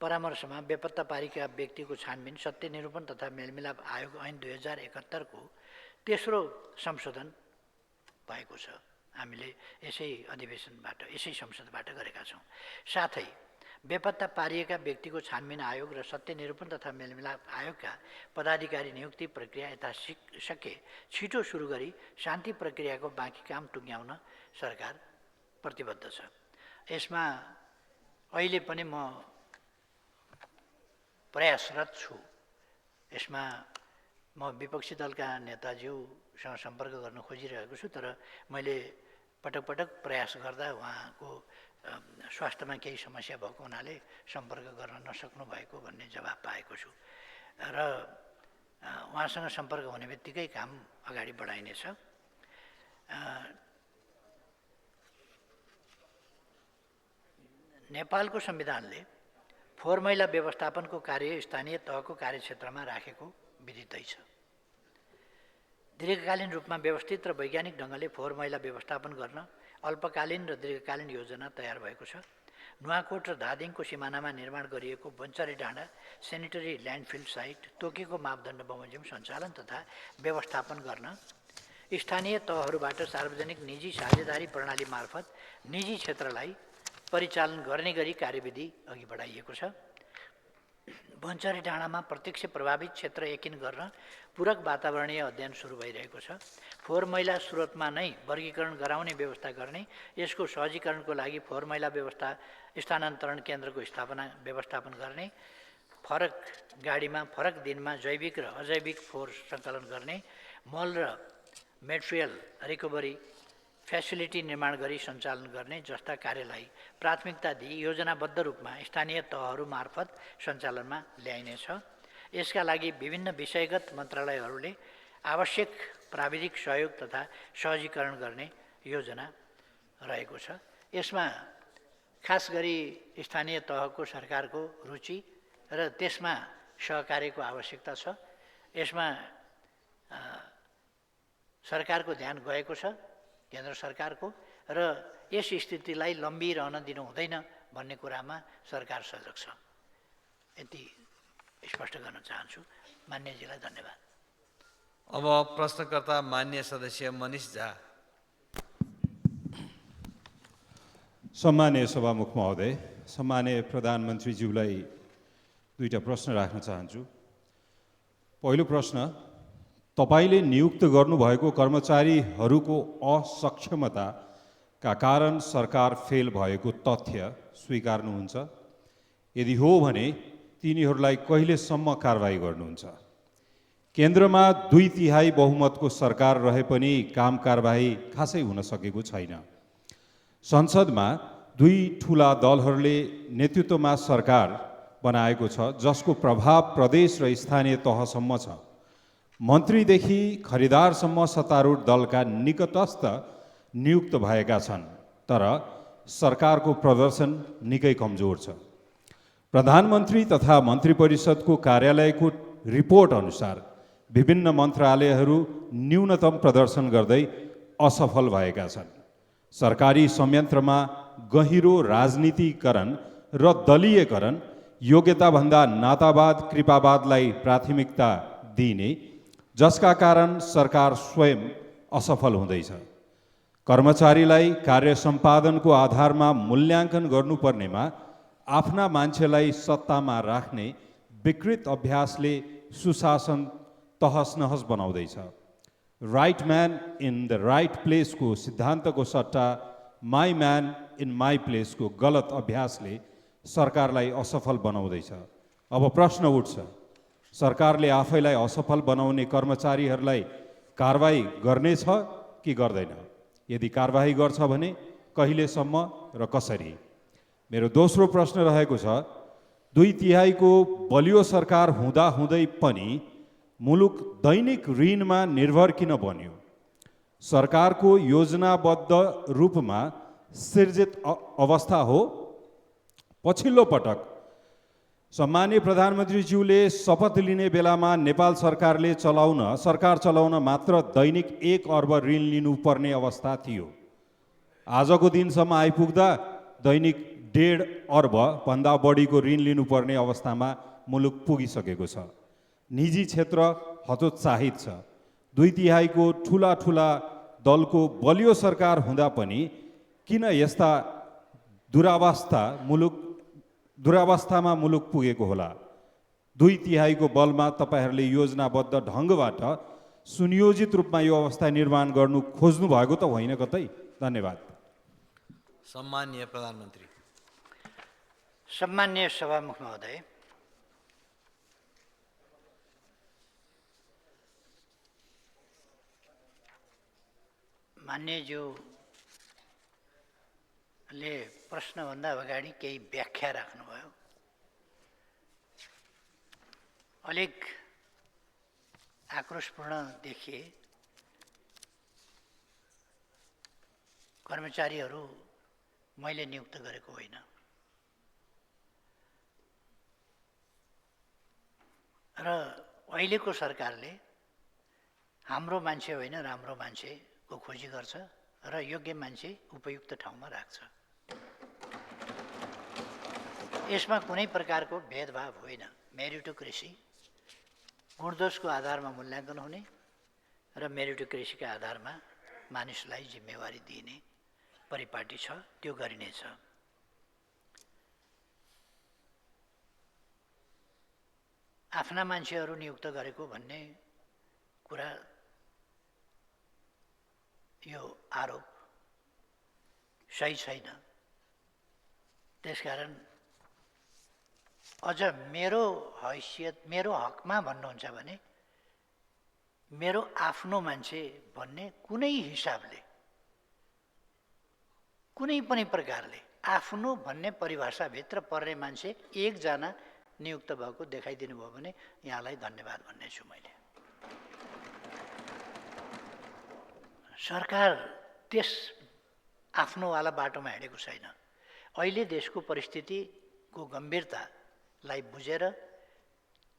परामर्शमा बेपत्ता पारिएका व्यक्तिको छानबिन, सत्य निरूपण तथा मेलमिलाप आयोग ऐन 2071 को तेस्रो संशोधन भएको छ। हामीले यसै अधिवेशनबाट, यसै संसदबाट गरेका छौँ। साथै बेपत्ता पारिएका व्यक्तिको छानबिन आयोग र सत्य निरूपण तथा मेलमिलाप आयोगका पदाधिकारी नियुक्ति प्रक्रिया यथाशक्य छिटो सुरु गरी शान्ति प्रक्रियाको बाँकी काम टुङ्ग्याउन सरकार प्रतिबद्ध छ। यसमा अहिले पनि म प्रयासरत छु। यसमा म विपक्षी दलका नेताज्यूसँग सम्पर्क गर्न खोजिरहेको छु, तर मैले पटक पटक प्रयास गर्दा उहाँको स्वास्थ्यमा केही समस्या भएको हुनाले सम्पर्क गर्न नसक्नु भएको भन्ने जवाब पाएको छु र उहाँसँग सम्पर्क हुने बित्तिकै काम अगाडि बढाइनेछ। नेपालको संविधानले फोहोर मैला व्यवस्थापनको कार्य स्थानीय तहको कार्यक्षेत्रमा राखेको विदितै छ। दीर्घकालीन रूपमा व्यवस्थित र वैज्ञानिक ढङ्गले फोहोर मैला व्यवस्थापन गर्न अल्पकालीन र दीर्घकालीन योजना तयार भएको छ। नुवाकोट र धादिङको सिमानामा निर्माण गरिएको बन्चरे डाँडा सेनिटरी ल्यान्डफिल साइट तोकेको मापदण्ड बमोजिम सञ्चालन तथा व्यवस्थापन गर्न स्थानीय तहहरूबाट सार्वजनिक निजी साझेदारी प्रणाली मार्फत निजी क्षेत्रलाई परिचालन गर्ने गरी कार्यविधि अघि बढाइएको छ। बन्चरे डाँडामा प्रत्यक्ष प्रभावित क्षेत्र एकिन गर्न पूरक वातावरणीय अध्ययन सुरु भइरहेको छ। फोहोर मैला स्रोतमा नै वर्गीकरण गराउने व्यवस्था गर्ने, यसको सहजीकरणको लागि फोहोर मैला स्थानान्तरण केन्द्रको व्यवस्थापन गर्ने, फरक गाडीमा फरक दिनमा जैविक र अजैविक फोहोर सङ्कलन गर्ने, मल र मेटेरियल रिकभरी फेसिलिटी निर्माण गरी सञ्चालन गर्ने जस्ता कार्यलाई प्राथमिकता दिई योजनाबद्ध रूपमा स्थानीय तहहरू मार्फत सञ्चालनमा ल्याइनेछ। यसका लागि विभिन्न विषयगत मन्त्रालयहरूले आवश्यक प्राविधिक सहयोग तथा सहजीकरण गर्ने योजना रहेको छ। यसमा खास गरी स्थानीय तहको सरकारको रुचि र त्यसमा सहकार्यको आवश्यकता छ। यसमा सरकारको ध्यान गएको छ, केन्द्र सरकारको, र यस स्थितिलाई लम्बिरहन दिनु हुँदैन भन्ने कुरामा सरकार सजग छ। यति स्पष्ट गर्न चाहन्छु। मान्यजीलाई धन्यवाद। अब प्रश्नकर्ता मान्य सदस्य मनिष झा। सम्माननीय सभामुख महोदय, सम्माननीय प्रधानमन्त्रीज्यूलाई दुईटा प्रश्न राख्न चाहन्छु। पहिलो प्रश्न, तपाईले नियुक्त गर्नुभएको कर्मचारीहरूको असक्षमताका कारण सरकार फेल भएको तथ्य स्वीकार्नुहुन्छ? यदि हो भने तिनीहरूलाई कहिलेसम्म कारबाही गर्नुहुन्छ? केन्द्रमा 2/3 बहुमतको सरकार रहे पनि काम कारबाही खासै हुन सकेको छैन। संसदमा 2 ठूला दलहरूले नेतृत्वमा सरकार बनाएको छ जसको प्रभाव प्रदेश र स्थानीय तहसम्म छ। मन्त्रीदेखि खरिदारसम्म सत्तारूढ दलका निकटस्थ नियुक्त भएका छन्, तर सरकारको प्रदर्शन निकै कमजोर छ। प्रधानमन्त्री तथा मन्त्री परिषदको कार्यालयको रिपोर्ट अनुसार विभिन्न मन्त्रालयहरू न्यूनतम प्रदर्शन गर्दै असफल भएका छन्। सरकारी संयन्त्रमा गहिरो राजनीतिकरण र दलीयकरण, योग्यताभन्दा नातावाद कृपावादलाई प्राथमिकता दिइने, जसका कारण सरकार स्वयं असफल हुँदैछ। कर्मचारीलाई कार्य सम्पादनको आधारमा मूल्याङ्कन गर्नुपर्नेमा आफ्ना मान्छेलाई सत्तामा राख्ने विकृत अभ्यासले सुशासन तहस नहस बनाउँदैछ। Right man in the right प्लेसको सिद्धान्तको सट्टा माई म्यान इन माई प्लेसको गलत अभ्यासले सरकारलाई असफल बनाउँदैछ। अब प्रश्न उठ्छ, सरकारले आफैलाई असफल बनाउने कर्मचारीहरूलाई कारबाही गर्नेछ कि गर्दैन? यदि कारबाही गर्छ भने कहिलेसम्म र कसरी? मेरो दोस्रो प्रश्न रहेको छ, 2/3 बलियो सरकार हुँदाहुँदै पनि मुलुक दैनिक ऋणमा निर्भर किन बन्यो? सरकारको योजनाबद्ध रूपमा सिर्जित अवस्था हो? पछिल्लो पटक सम्माननीय प्रधानमन्त्रीज्यूले शपथ लिने बेलामा नेपाल सरकार चलाउन मात्र दैनिक 1 अर्ब ऋण लिनुपर्ने अवस्था थियो। आजको दिनसम्म आइपुग्दा दैनिक 1.5 अर्ब भन्दा बढीको ऋण लिनुपर्ने अवस्थामा मुलुक पुगिसकेको छ। निजी क्षेत्र हतोत्साहित छ। 2/3 ठुला दलको बलियो सरकार हुँदा पनि किन यस्ता दुरावस्थामा मुलुक पुगेको होला? 2/3 बलमा तपाईहरूले योजनाबद्ध ढङ्गबाट सुनियोजित रूपमा यो अवस्था निर्माण गर्नु खोज्नु भएको त होइन कतै? धन्यवाद। सम्माननीय प्रधानमन्त्री। सम्मान्य सभामुख महोदय, मान्यज्यूले प्रश्नभन्दा अगाडि केही व्याख्या राख्नुभयो। अलिक आक्रोशपूर्ण देखिए। कर्मचारीहरू मैले नियुक्त गरेको होइन र अहिलेको सरकारले हाम्रो मान्छे होइन राम्रो मान्छेको खोजी गर्छ र योग्य मान्छे उपयुक्त ठाउँमा राख्छ। यसमा कुनै प्रकारको भेदभाव होइन। मेरिटोक्रेसी गुणदोषको आधारमा मूल्याङ्कन हुने र मेरिटोक्रेसीका आधारमा मानिसलाई जिम्मेवारी दिइने परिपाटी छ, त्यो गरिनेछ। आफ्ना मान्छेहरू नियुक्त गरेको भन्ने कुरा, यो आरोप सही छैन। त्यसकारण अझ मेरो हैसियत, मेरो हकमा भन्नुहुन्छ भने मेरो आफ्नो मान्छे भन्ने कुनै हिसाबले, कुनै पनि प्रकारले आफ्नो भन्ने परिभाषाभित्र पर्ने मान्छे एकजना नियुक्त भएको देखाइदिनु भयो भने यहाँलाई धन्यवाद भन्नेछु मैले। सरकार त्यस आफ्नोवाला बाटोमा हिँडेको छैन। अहिले देशको परिस्थितिको गम्भीरतालाई बुझेर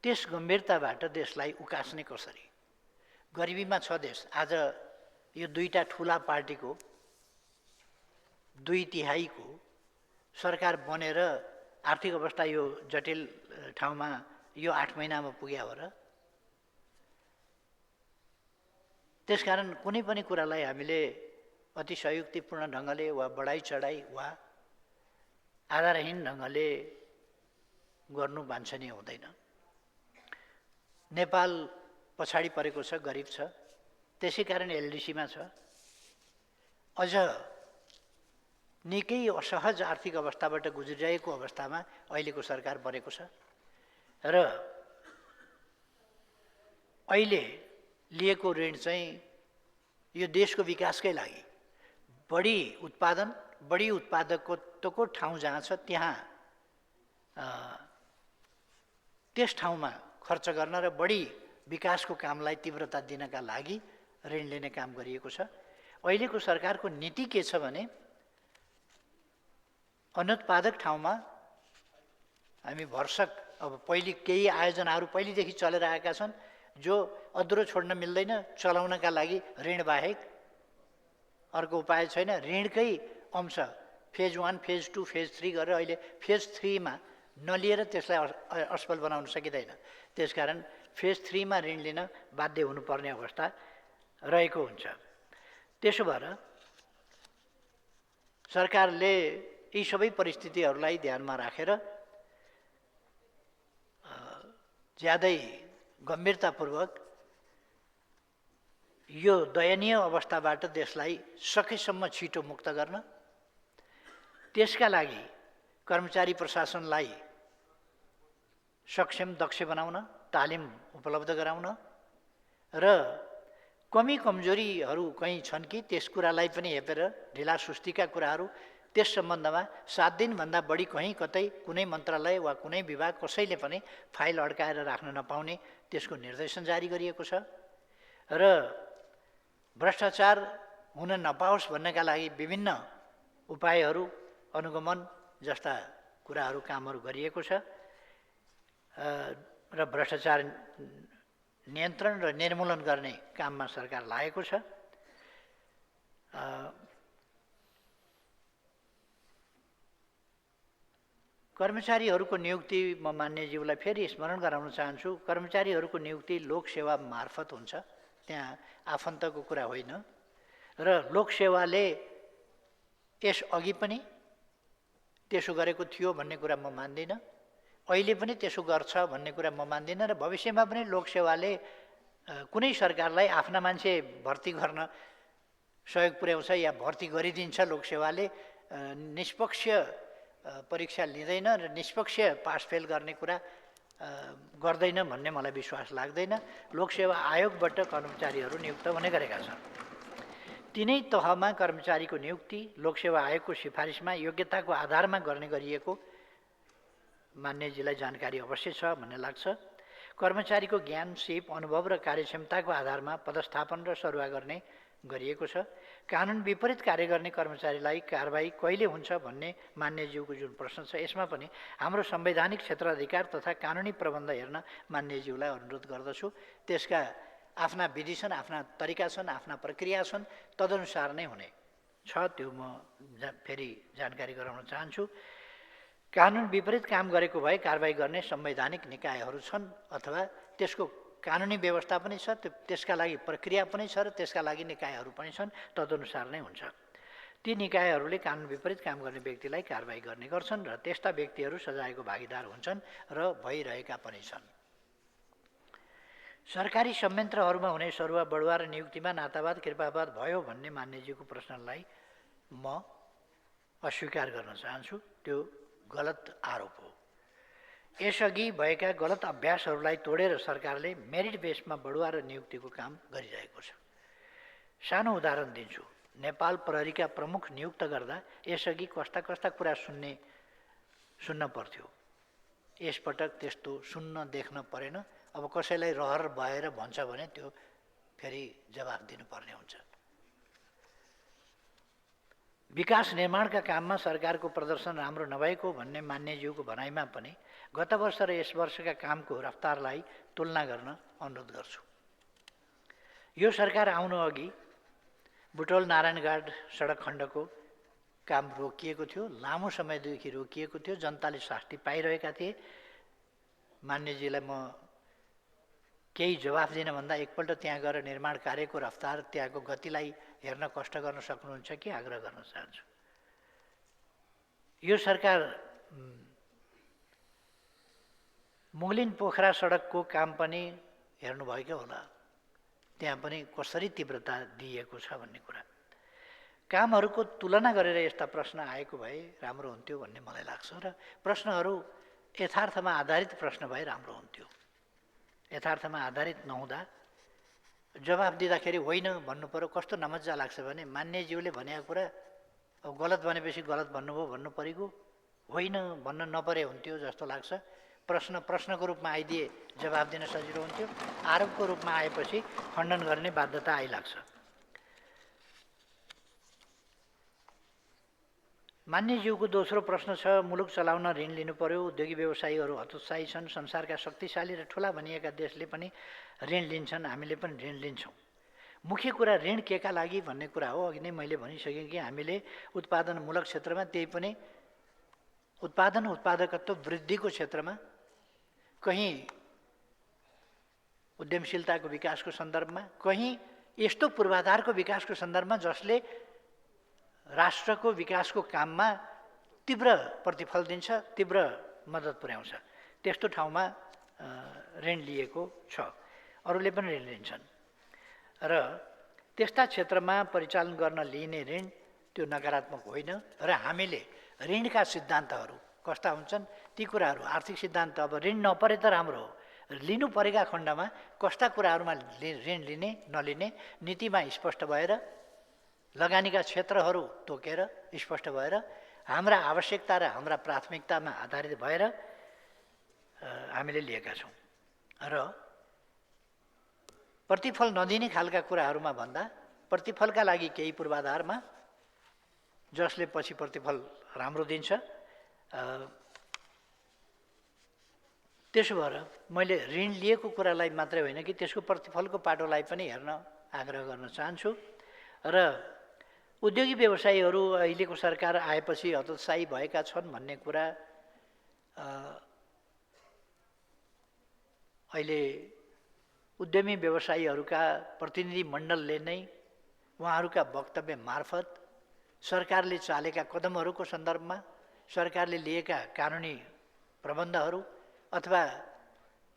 त्यस गम्भीरताबाट देशलाई उकास्ने कसरी? गरिबीमा छ देश। आज यो दुईटा ठुला पार्टीको 2/3 सरकार बनेर आर्थिक अवस्था यो जटिल ठाउँमा यो 8 महिनामा पुग्यो हो र? त्यसकारण कुनै पनि कुरालाई हामीले अतिशयोक्तिपूर्ण ढङ्गले वा बढाइ चढाइ वा आधारहीन ढङ्गले गर्नु वाञ्छनीय हुँदैन। नेपाल पछाडि परेको छ, गरिब छ, त्यसै कारण एलडिसीमा छ। अझ निकै असहज आर्थिक अवस्थाबाट गुज्रिरहेको अवस्थामा अहिलेको सरकार बनेको छ र अहिले लिएको ऋण चाहिँ यो देशको विकासकै लागि बढी उत्पादन, बढी उत्पादकत्वको ठाउँ जहाँ छ त्यहाँ त्यस ठाउँमा खर्च गर्न र बढी विकासको कामलाई तीव्रता दिनका लागि ऋण लिने काम गरिएको छ। अहिलेको सरकारको नीति के छ भने अनुत्पादक ठाउँमा हामी भरसक, अब पहिले केही आयोजनाहरू पहिलेदेखि चलेर आएका छन् जो अधुरो छोड्न मिल्दैन, चलाउनका लागि ऋण बाहेक अर्को उपाय छैन। ऋणकै अंश फेज 1, फेज 2, फेज 3 गरेर अहिले फेज 3 मा नलिएर त्यसलाई असफल बनाउन सकिँदैन। त्यसकारण फेज 3 मा ऋण लिन बाध्य हुनुपर्ने अवस्था रहेको हुन्छ। त्यसो भएर सरकारले यी सबै परिस्थितिहरूलाई ध्यानमा राखेर ज्यादै गम्भीरतापूर्वक यो दयनीय अवस्थाबाट देशलाई सकेसम्म छिटो मुक्त गर्न, त्यसका लागि कर्मचारी प्रशासनलाई सक्षम दक्ष बनाउन, तालिम उपलब्ध गराउन र कमी कमजोरीहरू कहीँ छन् कि त्यस कुरालाई पनि हेपेर ढिला सुस्तीका कुराहरू त्यस सम्बन्धमा 7 दिनभन्दा बढी कहीँ कतै कुनै मन्त्रालय वा कुनै विभाग कसैले पनि फाइल अड्काएर राख्न नपाउने त्यसको निर्देशन जारी गरिएको छ र भ्रष्टाचार हुन नपाओस् भन्नका लागि विभिन्न उपायहरू अनुगमन जस्ता कुराहरू कामहरू गरिएको छ र भ्रष्टाचार नियन्त्रण र निर्मूलन गर्ने काममा सरकार लागेको छ। कर्मचारीहरूको नियुक्ति म मान्यज्यूलाई फेरि स्मरण गराउन चाहन्छु। कर्मचारीहरूको नियुक्ति लोकसेवा मार्फत हुन्छ, त्यहाँ आफन्तको कुरा होइन र लोकसेवाले यसअघि पनि त्यसो गरेको थियो भन्ने कुरा म मान्दिनँ, अहिले पनि त्यसो गर्छ भन्ने कुरा म मान्दिनँ र भविष्यमा पनि लोकसेवाले कुनै सरकारलाई आफ्ना मान्छे भर्ती गर्न सहयोग पुर्याउँछ या भर्ती गरिदिन्छ। लोकसेवाले निष्पक्ष परीक्षा लिँदैन र निष्पक्ष पास फेल गर्ने कुरा गर्दैन भन्ने मलाई विश्वास लाग्दैन। लोकसेवा आयोगबाट कर्मचारीहरू नियुक्त हुने गरेका छन्। तिनै तहमा कर्मचारीको नियुक्ति लोकसेवा आयोगको सिफारिसमा योग्यताको आधारमा गर्ने गरिएको मान्यजीलाई जानकारी अवश्य छ भन्ने लाग्छ। कर्मचारीको ज्ञान, सिप, अनुभव र कार्यक्षमताको आधारमा पदस्थापन र सरुवा गर्ने गरिएको छ। कानुन विपरीत कार्य गर्ने कर्मचारीलाई कारबाही कहिले हुन्छ भन्ने मान्यज्यूको जुन प्रश्न छ, यसमा पनि हाम्रो संवैधानिक क्षेत्राधिकार तथा कानुनी प्रबन्ध हेर्न मान्यज्यूलाई अनुरोध गर्दछु। त्यसका आफ्ना विधि छन्, आफ्ना तरिका छन्, आफ्ना प्रक्रिया छन्, तदनुसार नै हुने छ। त्यो म फेरि जानकारी गराउन चाहन्छु। कानुन विपरीत काम गरेको भए कारबाही गर्ने संवैधानिक निकायहरू छन् अथवा त्यसको कानुनी व्यवस्था पनि छ, त्यसका लागि प्रक्रिया पनि छ र त्यसका लागि निकायहरू पनि छन्, तदनुसार नै हुन्छ। ती निकायहरूले कानुन विपरीत काम गर्ने व्यक्तिलाई कारबाही गर्ने गर्छन् र त्यस्ता व्यक्तिहरू सजायको भागीदार हुन्छन् र भइरहेका पनि छन्। सरकारी संयन्त्रहरूमा हुने सरुवा बढुवा र नियुक्तिमा नातावाद कृपावाद भयो भन्ने मान्यजीको प्रश्नलाई म अस्वीकार गर्न चाहन्छु। त्यो गलत आरोप हो। यसअघि भएका गलत अभ्यासहरूलाई तोडेर सरकारले मेरिट बेसमा बढुवा र नियुक्तिको काम गरिरहेको छ। सानो उदाहरण दिन्छु। नेपाल प्रहरीका प्रमुख नियुक्त गर्दा यसअघि कस्ता कस्ता कुरा सुन्न पर्थ्यो, यसपटक त्यस्तो सुन्न देख्न परेन। अब कसैलाई रहर भएर भन्छ भने त्यो फेरि जवाफ दिनुपर्ने हुन्छ। विकास निर्माणका काममा सरकारको प्रदर्शन राम्रो नभएको भन्ने मान्यज्यूको भनाइमा पनि गत वर्ष र यस वर्षका कामको रफ्तारलाई तुलना गर्न अनुरोध गर्छु। यो सरकार आउनु अघि बुटोल नारायणघाट सडक खण्डको काम रोकिएको थियो, लामो समयदेखि रोकिएको थियो, जनताले शास्ति पाइरहेका थिए। मान्यजीलाई म केही जवाफ दिन भन्दा एकपल्ट त्यहाँ गएर निर्माण कार्यको रफ्तार, त्यहाँको गतिलाई हेर्न कष्ट गर्न सक्नुहुन्छ कि आग्रह गर्न चाहन्छु। यो सरकार मुगलिन पोखरा सडकको काम पनि हेर्नुभयो होला, त्यहाँ पनि कसरी तीव्रता दिएको छ भन्ने कुरा। कामहरूको तुलना गरेर यस्ता प्रश्न आएको भए राम्रो हुन्थ्यो भन्ने मलाई लाग्छ र प्रश्नहरू यथार्थमा आधारित प्रश्न भए राम्रो हुन्थ्यो। यथार्थमा आधारित नहुँदा जवाफ दिँदाखेरि होइन भन्नु पर्यो। कस्तो नमज्जा लाग्छ भने मान्यज्यूले भनेको कुरा अब गलत भनेपछि गलत भन्नुभयो भन्नु परेको, होइन भन्न नपरे हुन्थ्यो जस्तो लाग्छ। प्रश्नको रूपमा आइदिए जवाफ दिन सजिलो हुन्थ्यो, आरोपको रूपमा आएपछि खण्डन गर्ने बाध्यता आइलाग्छ। मान्यज्यूको दोस्रो प्रश्न छ, मुलुक चलाउन ऋण लिनु पर्यो, उद्योगी व्यवसायीहरू हतोत्साही छन्, संसारका शक्तिशाली र ठुला भनिएका देशले पनि ऋण लिन्छन्, हामीले पनि ऋण लिन्छौँ। मुख्य कुरा ऋण केका लागि भन्ने कुरा हो। अघि नै मैले भनिसकेँ कि हामीले उत्पादनमूलक क्षेत्रमा, त्यही पनि उत्पादकत्व वृद्धिको क्षेत्रमा, कहीँ उद्यमशीलताको विकासको सन्दर्भमा, कहीँ यस्तो पूर्वाधारको विकासको सन्दर्भमा जसले राष्ट्रको विकासको काममा तीव्र प्रतिफल दिन्छ, तीव्र मद्दत पुर्याउँछ, त्यस्तो ठाउँमा ऋण लिएको छ। अरूले पनि ऋण लिन्छन् र त्यस्ता क्षेत्रमा परिचालन गर्न लिइने ऋण त्यो नकारात्मक होइन। र हामीले ऋणका सिद्धान्तहरू कस्ता हुन्छन् ती कुराहरू, आर्थिक सिद्धान्त, अब ऋण नपरे त राम्रो हो, लिनु परेका खण्डमा कस्ता कुराहरूमा ऋण लिने नलिने नीतिमा स्पष्ट भएर, लगानीका क्षेत्रहरू तोकेर स्पष्ट भएर, हाम्रा आवश्यकता र हाम्रा प्राथमिकतामा आधारित भएर हामीले लिएका छौँ। र प्रतिफल नदिने खालका कुराहरूमा भन्दा प्रतिफलका लागि केही पूर्वाधारमा जसले पछि प्रतिफल राम्रो दिन्छ, त्यसो भएर मैले ऋण लिएको कुरालाई मात्रै होइन कि त्यसको प्रतिफलको पाटोलाई पनि हेर्न आग्रह गर्न चाहन्छु। र उद्योगी व्यवसायीहरू अहिलेको सरकार आएपछि हतोत्साही भएका छन् भन्ने कुरा अहिले उद्यमी व्यवसायीहरूका प्रतिनिधि मण्डलले नै उहाँहरूका वक्तव्य मार्फत सरकारले चालेका कदमहरूको सन्दर्भमा, सरकारले लिएका कानुनी प्रबन्धहरू अथवा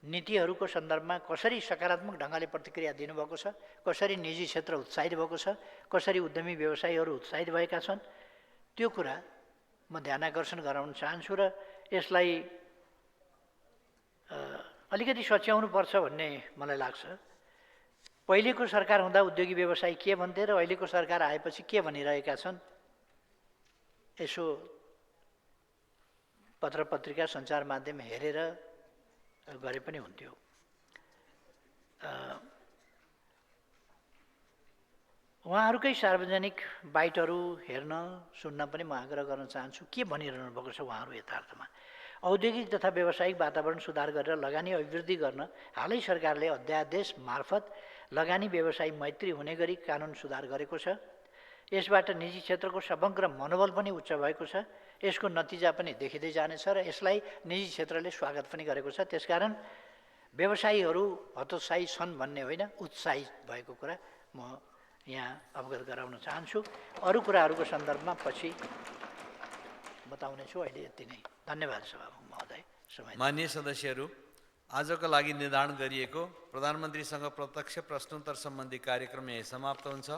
नीतिहरूको सन्दर्भमा कसरी सकारात्मक ढङ्गले प्रतिक्रिया दिनुभएको छ, कसरी निजी क्षेत्र उत्साहित भएको छ, कसरी उद्यमी व्यवसायीहरू उत्साहित भएका छन्, त्यो कुरा म ध्यानाकर्षण गराउन चाहन्छु। र यसलाई अलिकति सच्याउनुपर्छ भन्ने मलाई लाग्छ। पहिलेको सरकार हुँदा उद्योगी व्यवसायी के भन्थे र अहिलेको सरकार आएपछि के भनिरहेका छन्, यसो पत्र पत्रिका सञ्चार माध्यम हेरेर गरे पनि हुन्थ्यो। उहाँहरूकै सार्वजनिक बाइटहरू हेर्न सुन्न पनि म आग्रह गर्न चाहन्छु के भनिरहनु भएको छ उहाँहरू यथार्थमा। औद्योगिक तथा व्यावसायिक वातावरण सुधार गरेर लगानी अभिवृद्धि गर्न हालै सरकारले अध्यादेश मार्फत लगानी व्यवसायी मैत्री हुने गरी कानुन सुधार गरेको छ। यसबाट निजी क्षेत्रको समग्र मनोबल पनि उच्च भएको छ। यसको नतिजा पनि देखिँदै जानेछ र यसलाई निजी क्षेत्रले स्वागत पनि गरेको छ। त्यसकारण व्यवसायीहरू हतोत्साही छन् भन्ने होइन, उत्साहित भएको कुरा म यहाँ अवगत गराउन चाहन्छु। अरू कुराहरूको सन्दर्भमा पछि बताउने छु। अहिले यति नै। धन्यवाद सभामुख महोदय। माननीय सदस्यहरू, आजको लागि निर्धारण गरिएको प्रधानमन्त्रीसँग प्रत्यक्ष प्रश्नोत्तर सम्बन्धी कार्यक्रम यही समाप्त हुन्छ।